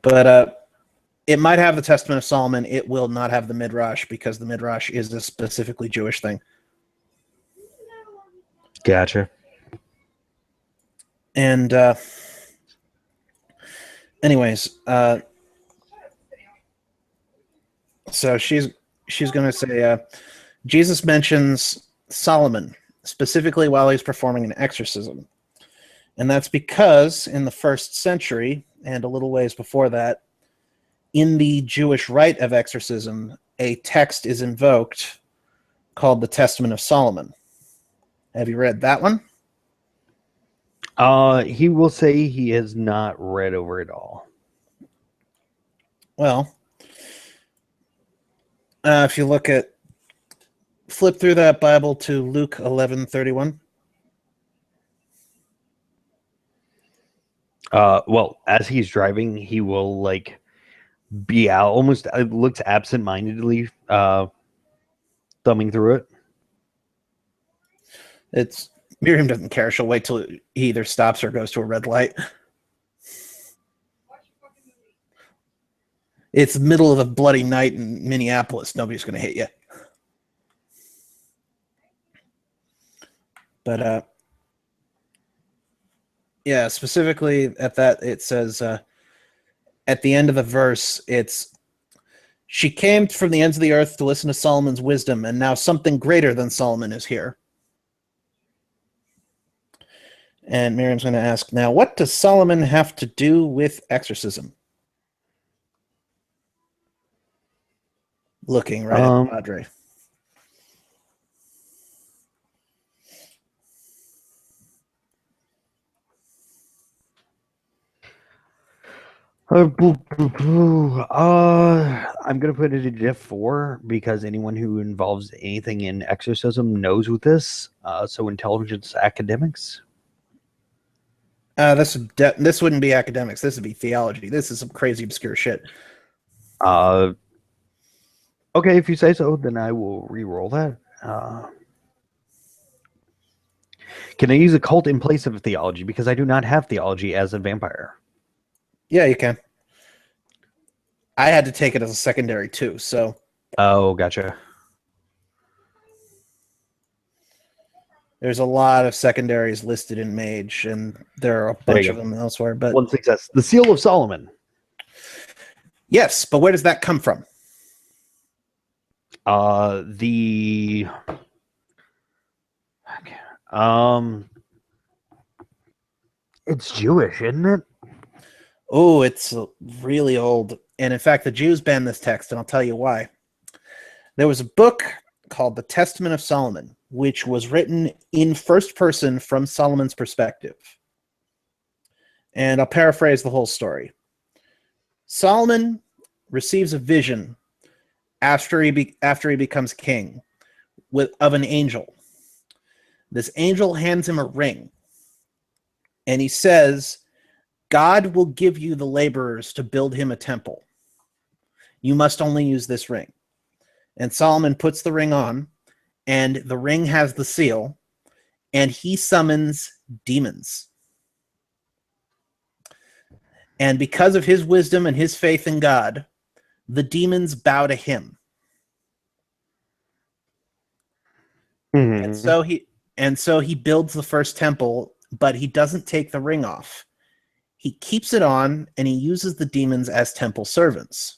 But it might have the Testament of Solomon. It will not have the Midrash because the Midrash is a specifically Jewish thing. Gotcha. And anyways, so she's going to say, Jesus mentions Solomon specifically while he's performing an exorcism. And that's because in the 1st century, and a little ways before that, in the Jewish rite of exorcism, a text is invoked called the Testament of Solomon. Have you read that one? He will say he has not read over it all. Well, if you flip through that Bible to Luke 11:31. Well, as he's driving, he will be out, almost looks absent-mindedly, thumbing through it. Miriam doesn't care. She'll wait till he either stops or goes to a red light. It's the middle of a bloody night in Minneapolis. Nobody's going to hit you. But yeah, specifically at that, it says at the end of the verse, she came from the ends of the earth to listen to Solomon's wisdom, and now something greater than Solomon is here. And Miriam's going to ask, now, what does Solomon have to do with exorcism? Looking right at Padre. I'm gonna put it in Diff 4 because anyone who involves anything in exorcism knows with this. So intelligence academics. This wouldn't be academics. This would be theology. This is some crazy obscure shit. Okay, if you say so, then I will re-roll that. Can I use occult in place of theology? Because I do not have theology as a vampire. Yeah, you can. I had to take it as a secondary too, so. Oh, gotcha. There's a lot of secondaries listed in Mage, and there are a bunch of them elsewhere. But one success. The Seal of Solomon. Yes, but where does that come from? It's Jewish, isn't it? Oh, it's really old. And in fact, the Jews banned this text, and I'll tell you why. There was a book called the Testament of Solomon, which was written in first person from Solomon's perspective. And I'll paraphrase the whole story. Solomon receives a vision after he becomes king of an angel. This angel hands him a ring, and he says, God will give you the laborers to build him a temple. You must only use this ring. And Solomon puts the ring on, and the ring has the seal, and he summons demons. And because of his wisdom and his faith in God, the demons bow to him. Mm-hmm. And so he builds the first temple, but he doesn't take the ring off. He keeps it on, and he uses the demons as temple servants.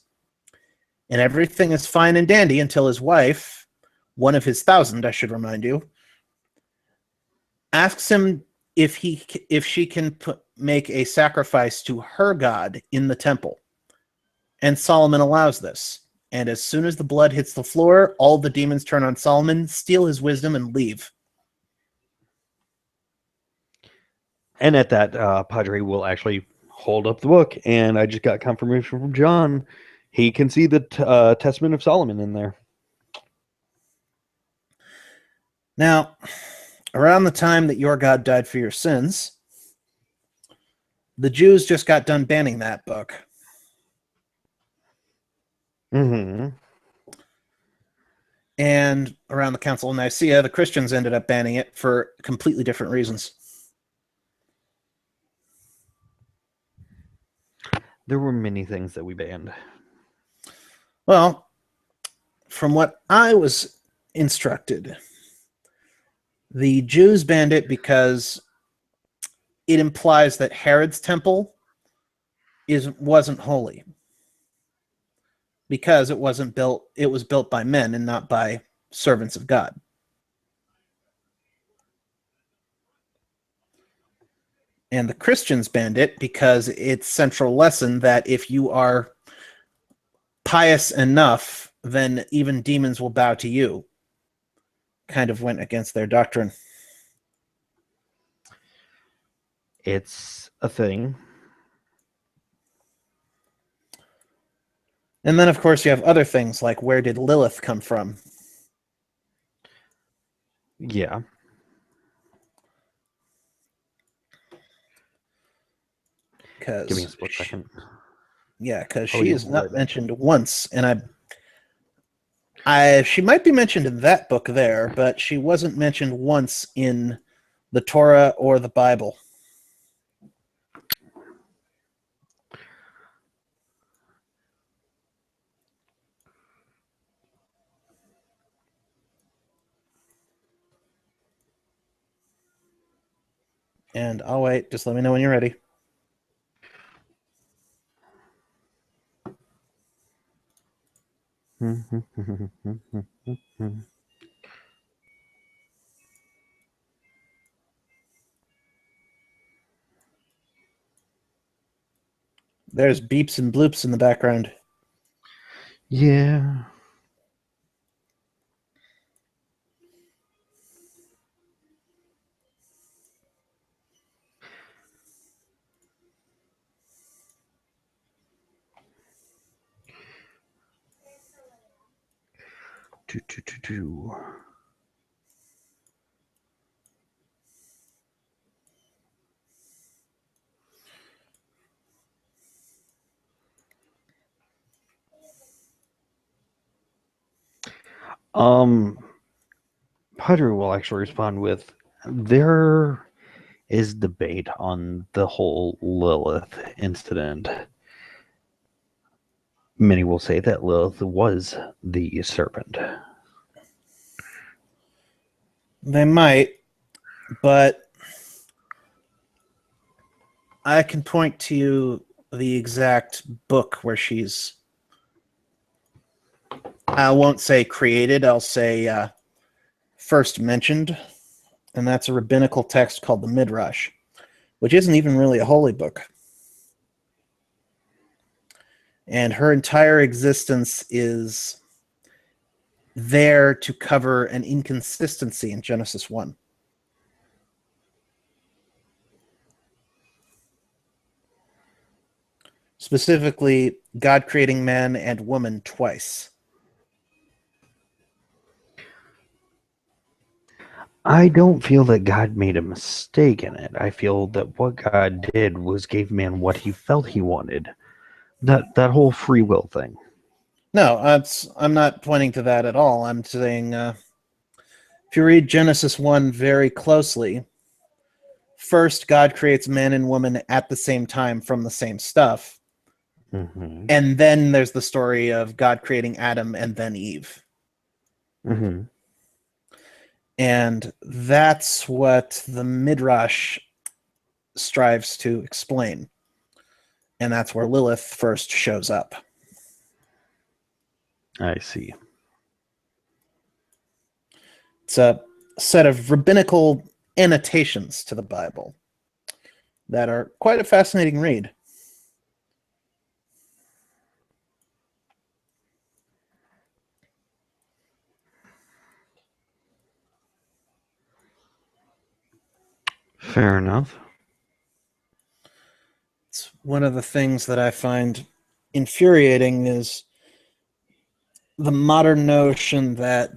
And everything is fine and dandy until his wife, one of his 1,000, I should remind you, asks him if she can make a sacrifice to her God in the temple. And Solomon allows this. And as soon as the blood hits the floor, all the demons turn on Solomon, steal his wisdom, and leave. And at that, Padre will actually hold up the book, and I just got confirmation from John. He can see the Testament of Solomon in there. Now, around the time that your God died for your sins, the Jews just got done banning that book. Mm-hmm. And around the Council of Nicaea, the Christians ended up banning it for completely different reasons. There were many things that we banned. Well, from what I was instructed, the Jews banned it because it implies that Herod's temple wasn't holy, because it was built by men and not by servants of God. And the Christians banned it because its central lesson that if you are pious enough, then even demons will bow to you, kind of went against their doctrine. It's a thing. And then, of course, you have other things like where did Lilith come from? Yeah. Give me a split second. Yeah, because she is not mentioned once, and she might be mentioned in that book there, but she wasn't mentioned once in the Torah or the Bible. And I'll wait. Just let me know when you're ready. There's beeps and bloops in the background. Yeah. Padre will actually respond with, there is debate on the whole Lilith incident. Many will say that Lilith was the serpent. They might, but I can point to you the exact book where she's, I won't say created, I'll say first mentioned, and that's a rabbinical text called the Midrash, which isn't even really a holy book. And her entire existence is there to cover an inconsistency in Genesis 1. Specifically, God creating man and woman twice. I don't feel that God made a mistake in it. I feel that what God did was gave man what he felt he wanted. That whole free will thing. No, I'm not pointing to that at all. I'm saying if you read Genesis 1 very closely, first God creates man and woman at the same time from the same stuff. Mm-hmm. And then there's the story of God creating Adam and then Eve. Mm-hmm. And that's what the Midrash strives to explain. And that's where Lilith first shows up. I see. It's a set of rabbinical annotations to the Bible that are quite a fascinating read. Fair enough. It's one of the things that I find infuriating is the modern notion that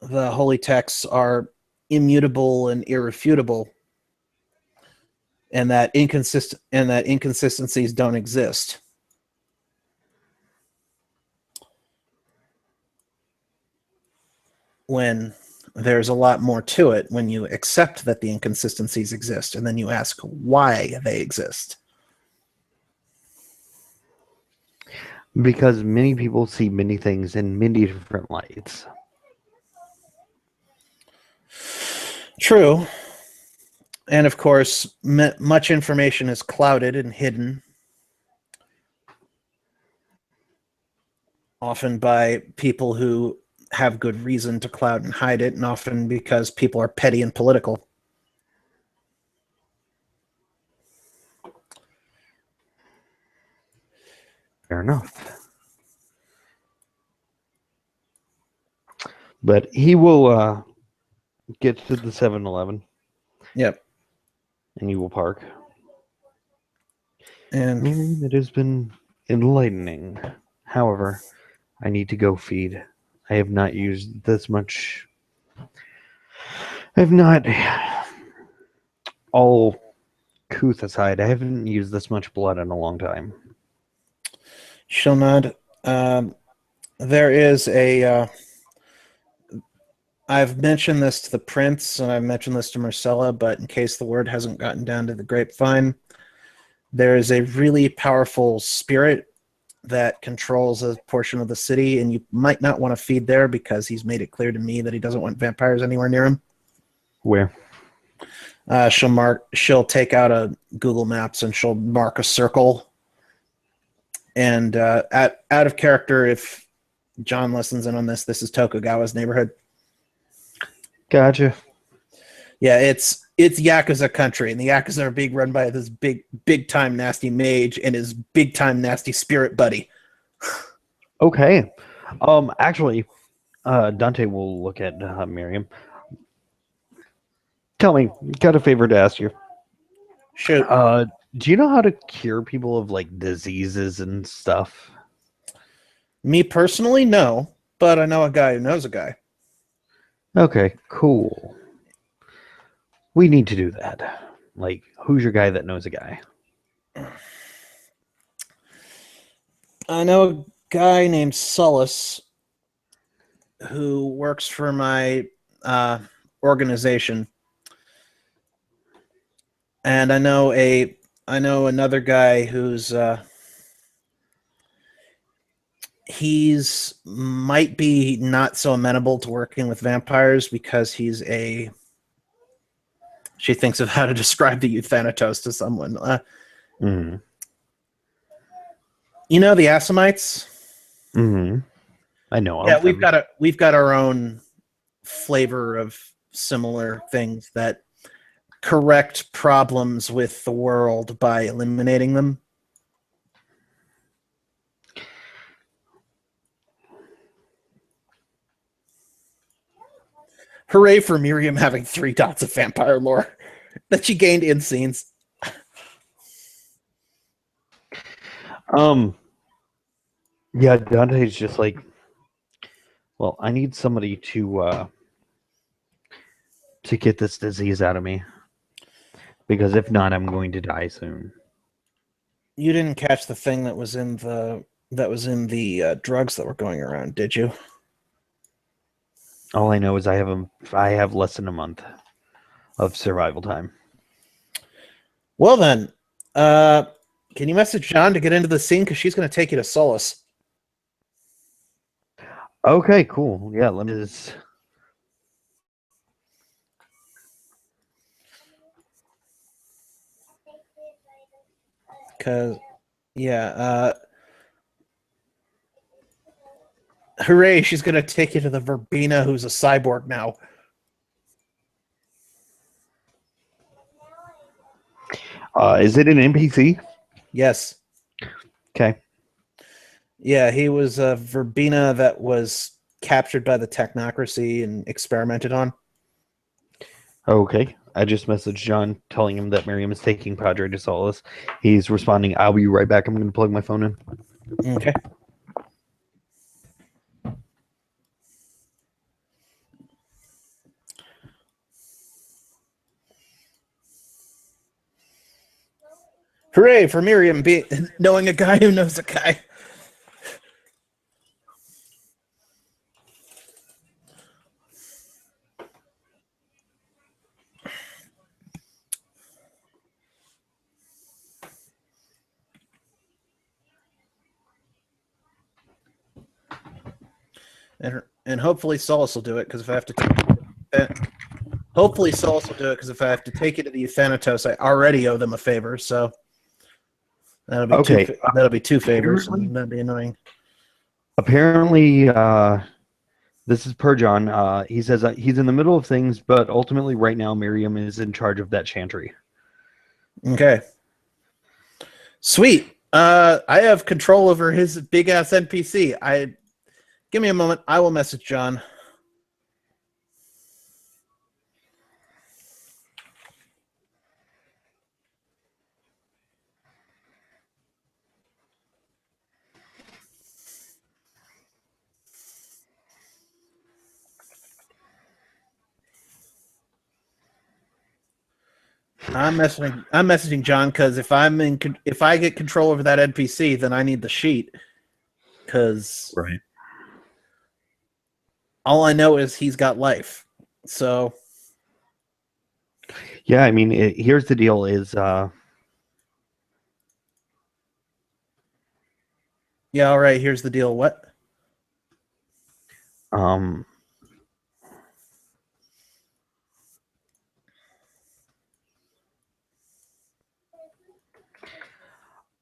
the holy texts are immutable and irrefutable, and that inconsistencies don't exist. When there's a lot more to it when you accept that the inconsistencies exist, and then you ask why they exist. Because many people see many things in many different lights. True. And of course, much information is clouded and hidden, often by people who have good reason to cloud and hide it, and often because people are petty and political. Fair enough. But he will get to the 7-Eleven. Yep. And he will park. And Miriam, it has been enlightening. However, I need to go feed. I have not used this much. I have not. All couth aside, I haven't used this much blood in a long time. she'll nod. There is a. I've mentioned this to the prince, and I've mentioned this to Marcella, but in case the word hasn't gotten down to the grapevine, there is a really powerful spirit that controls a portion of the city, and you might not want to feed there because he's made it clear to me that he doesn't want vampires anywhere near him. Where? She'll take out a Google Maps and she'll mark a circle. And out of character, if John listens in on this, this is Tokugawa's neighborhood. Gotcha. Yeah, it's Yakuza country, and the Yakuza are being run by this big time nasty mage and his big time nasty spirit buddy. Okay. Actually, Dante will look at Miriam. Tell me, got a favor to ask you. Shoot. Do you know how to cure people of like diseases and stuff? Me personally, no, but I know a guy who knows a guy. Okay, cool. We need to do that. Like, who's your guy that knows a guy? I know a guy named Sullus who works for my organization, and I know another guy who's he's might be not so amenable to working with vampires because she thinks of how to describe the Euthanatos to someone. Mm-hmm. You know the Assamites? Mm-hmm. I know. Yeah, we've got our own flavor of similar things that correct problems with the world by eliminating them. Hooray for Miriam having 3 dots of vampire lore that she gained in scenes. Yeah, Dante's just like, well, I need somebody to get this disease out of me, because if not, I'm going to die soon. You didn't catch the thing that was in the drugs that were going around, did you? All I know is I have less than a month of survival time. Well then, can you message John to get into the scene, because she's going to take you to Solace. Okay, cool. Yeah, let me just. Because, yeah, hooray, she's going to take you to the Verbena, who's a cyborg now. Is it an NPC? Yes. Okay. Yeah, he was a Verbena that was captured by the technocracy and experimented on. Okay. I just messaged John telling him that Miriam is taking Padre to Solace. He's responding, I'll be right back. I'm going to plug my phone in. Okay. Hooray for Miriam knowing a guy who knows a guy. And hopefully Solace will do it, because if I have to hopefully Solace will do it, because if I have to take it to the Thanatos, I already owe them a favor, so that'll be Okay. that'll be two favors, and that'd be annoying. Apparently, this is per John. He says he's in the middle of things, but ultimately right now Miriam is in charge of that chantry. Okay. Sweet. I have control over his big ass NPC. Give me a moment. I will message John. I'm messaging John, because if I get control over that NPC, then I need the sheet, because Right. all I know is he's got life. So Yeah, I mean, here's the deal: is yeah, all right. Here's the deal. What?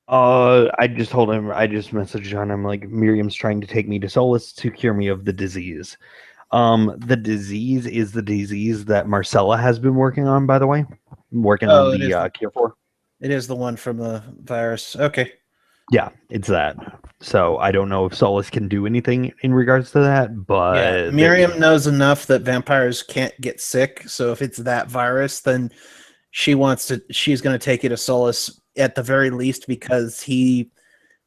I just told him, I just messaged John. I'm like, Miriam's trying to take me to Solace to cure me of the disease. The disease is the disease that Marcella has been working on, by the way. Working on the cure for. It is the one from the virus. Okay. Yeah, it's that. So I don't know if Solace can do anything in regards to that, but Yeah, Miriam knows enough that vampires can't get sick. So if it's that virus, then she's going to take you to Solace at the very least, because he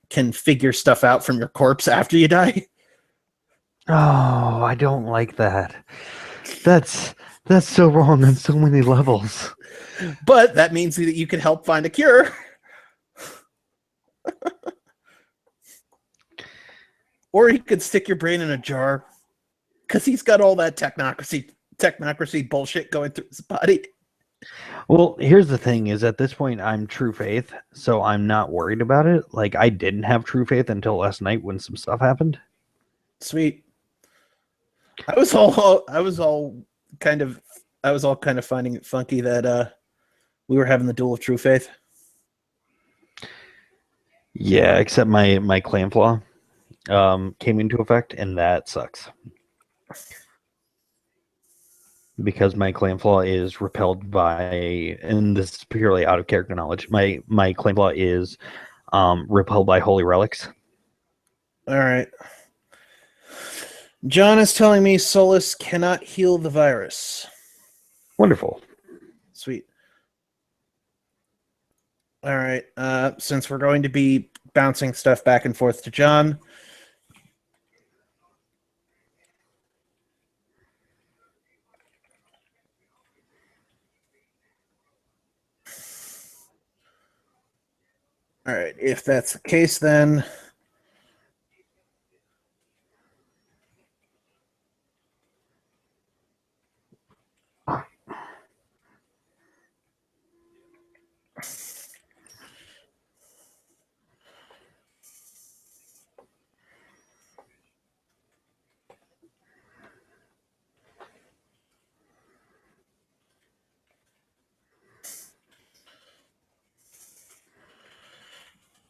can figure stuff out from your corpse after you die. Oh, I don't like that. That's so wrong on so many levels. But that means that you can help find a cure. Or he could stick your brain in a jar, because he's got all that technocracy bullshit going through his body. Well, here's the thing: is at this point I'm true faith, so I'm not worried about it. Like, I didn't have true faith until last night when some stuff happened. Sweet. I was all kind of finding it funky that we were having the duel of true faith. Yeah, except my clan flaw came into effect, and that sucks. Because my clan flaw is repelled by, and this is purely out of character knowledge, my clan flaw is repelled by holy relics. All right. John is telling me Solus cannot heal the virus. Wonderful. Sweet. All right. Since we're going to be bouncing stuff back and forth to John, all right. If that's the case, then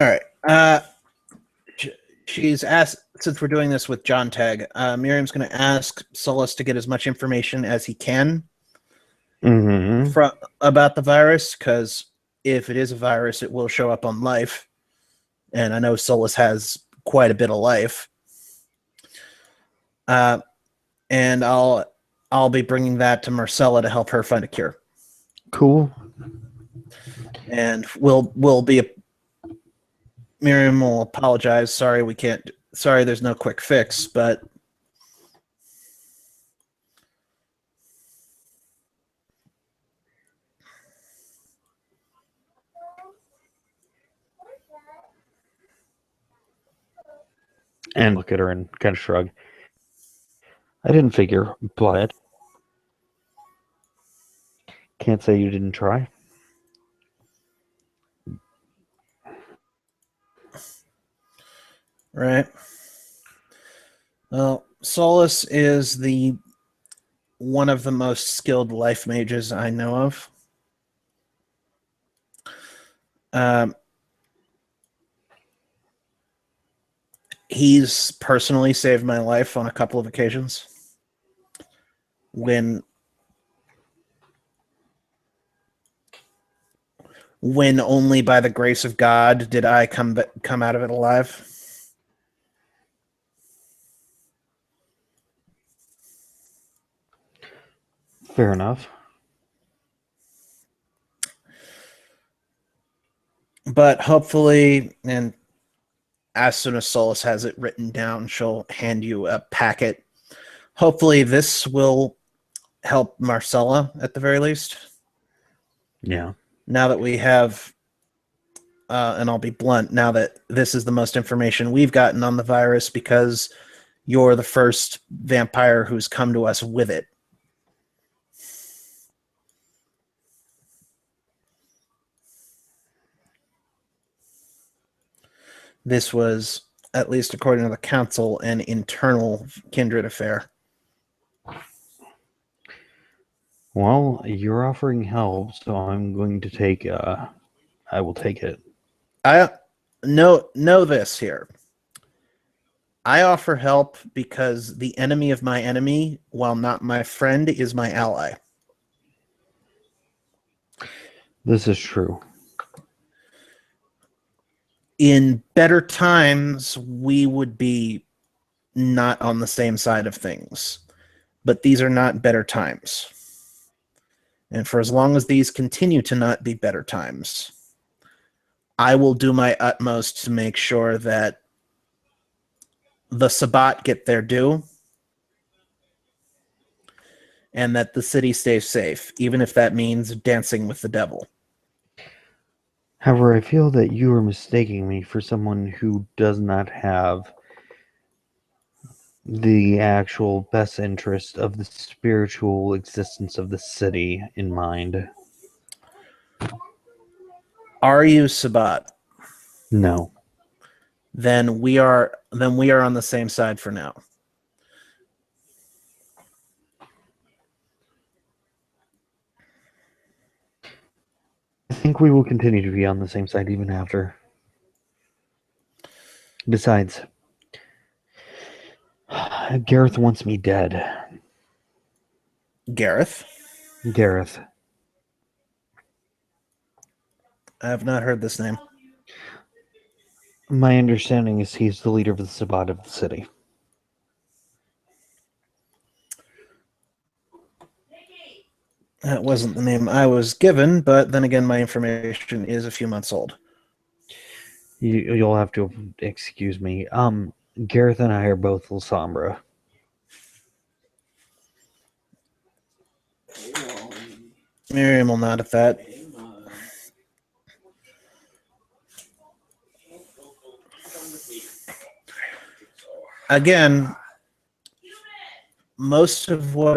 all right. She's asked, since we're doing this with John Tag, Miriam's going to ask Solus to get as much information as he can about the virus, because if it is a virus, it will show up on life. And I know Solus has quite a bit of life. And I'll be bringing that to Marcella to help her find a cure. Cool. And we'll be. Miriam will apologize. Sorry, we can't. Sorry, there's no quick fix, but. And look at her and kind of shrug. I didn't figure, but can't say you didn't try. Right. Well, Solus is one of the most skilled life mages I know of. He's personally saved my life on a couple of occasions. When only by the grace of God did I come out of it alive. Fair enough. But hopefully, and as soon as Solus has it written down, she'll hand you a packet. Hopefully this will help Marcella at the very least. Yeah. Now that we have, and I'll be blunt, now that this is the most information we've gotten on the virus because you're the first vampire who's come to us with it. This was, at least according to the council, an internal kindred affair. Well, you're offering help, so I'm going to take. I will take it. I know this here. I offer help because the enemy of my enemy, while not my friend, is my ally. This is true. In better times, we would be not on the same side of things. But these are not better times. And for as long as these continue to not be better times, I will do my utmost to make sure that the Sabbat get their due and that the city stays safe, even if that means dancing with the devil. However, I feel that you are mistaking me for someone who does not have the actual best interest of the spiritual existence of the city in mind. Are you Sabbat? No. Then we are on the same side for now. I think we will continue to be on the same side even after. Besides, Gareth wants me dead. Gareth? Gareth. I have not heard this name. My understanding is he's the leader of the Sabbat of the city. That wasn't the name I was given, but then again, my information is a few months old. You'll have to excuse me. Gareth and I are both La Sombra. Miriam will nod at that. Again, most of what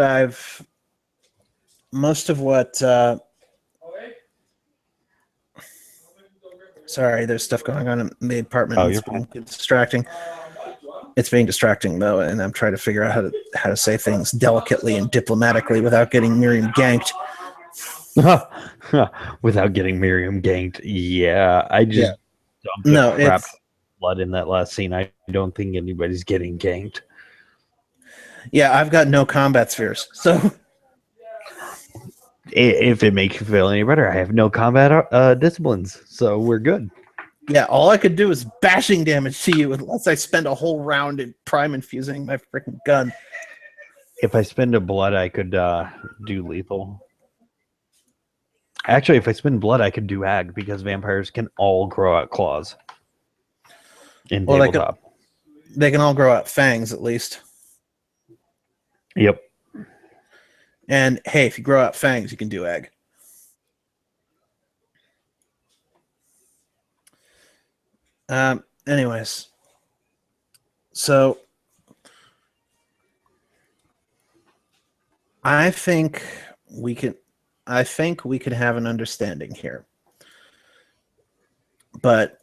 sorry, there's stuff going on in the apartment. Oh, It's being distracting. It's being distracting though, and I'm trying to figure out how to say things delicately and diplomatically without getting Miriam ganked. Without getting Miriam ganked. Yeah, I just dumped a crap blood in that last scene. I don't think anybody's getting ganked. Yeah, I've got no combat spheres, so if it makes you feel any better, I have no combat disciplines, so we're good. Yeah, all I could do is bashing damage to you unless I spend a whole round in prime infusing my freaking gun. If I spend a blood, I could do lethal. Actually, if I spend blood, I could do ag because vampires can all grow out claws. In Well, tabletop. They can all grow out fangs at least. Yep. And hey, if you grow out fangs, you can do ag. Anyways, so I think we could have an understanding here. But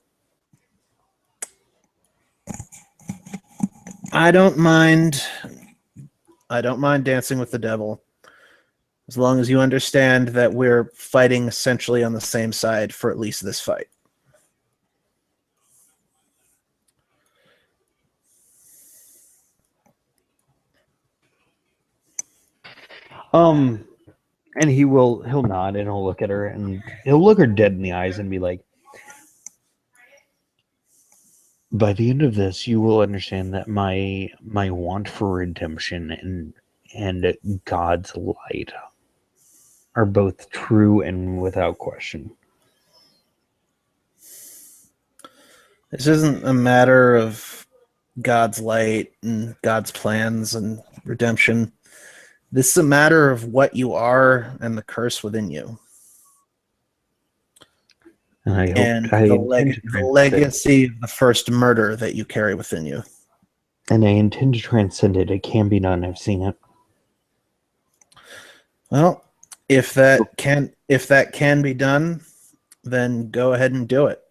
I don't mind dancing with the devil, as long as you understand that we're fighting essentially on the same side for at least this fight. And he'll nod and he'll look at her and he'll look her dead in the eyes and be like, by the end of this, you will understand that my want for redemption and God's light are both true and without question. This isn't a matter of God's light and God's plans and redemption. This is a matter of what you are and the curse within you. And the legacy of the first murder that you carry within you. And I intend to transcend it. It can be done. I've seen it. Well, if that can be done, then go ahead and do it.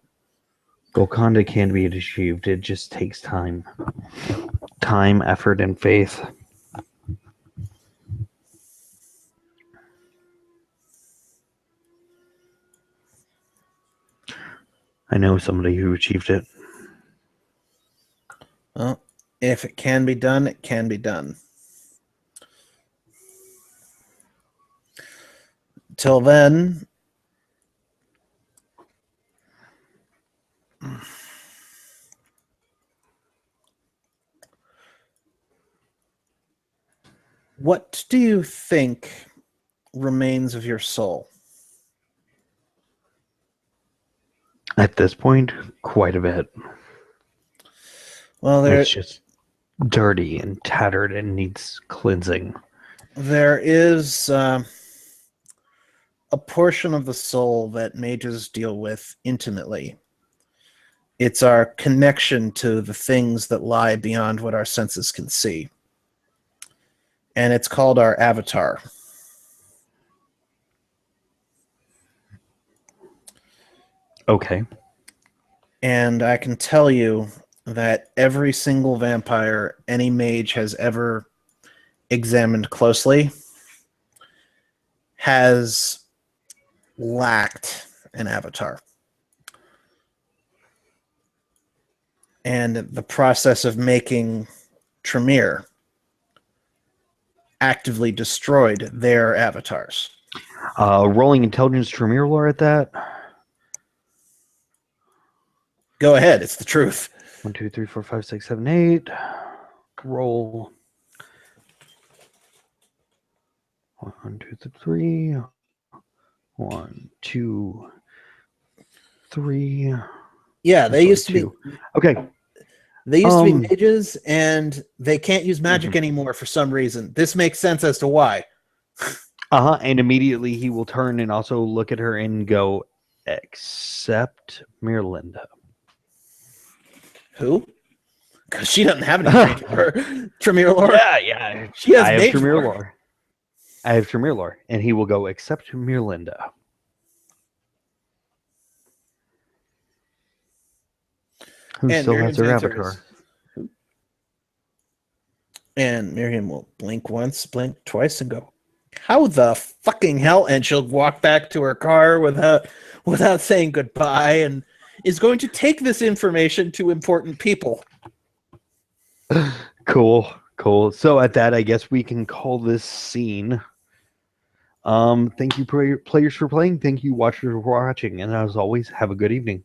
Golconda can be achieved. It just takes time. Time, effort, and faith. I know somebody who achieved it. Well, if it can be done, it can be done. Till then, what do you think remains of your soul? At this point, quite a bit. Well, it's just dirty and tattered and needs cleansing. There is a portion of the soul that mages deal with intimately. It's our connection to the things that lie beyond what our senses can see. And it's called our avatar. Okay. And I can tell you that every single vampire any mage has ever examined closely has lacked an avatar. And the process of making Tremere actively destroyed their avatars. Rolling intelligence Tremere lore at that. Go ahead, it's the truth. 1, 2, 3, 4, 5, 6, 7, 8. Roll. 1, 2, 3. 1, 2, 3. Yeah, they used to be. Okay. They used to be mages, and they can't use magic anymore for some reason. This makes sense as to why. And immediately he will turn and also look at her and go, except Mirlinda. Who? Because she doesn't have any Tremere lore. Yeah. She has Tremere lore. I have Tremere lore. And he will go, except Mirlinda. Who and still Miriam's has her answer avatar? Is, and Miriam will blink once, blink twice, and go, how the fucking hell? And she'll walk back to her car without saying goodbye, and is going to take this information to important people. Cool. So at that, I guess we can call this scene. Thank you, players, for playing. Thank you, watchers, for watching. And as always, have a good evening.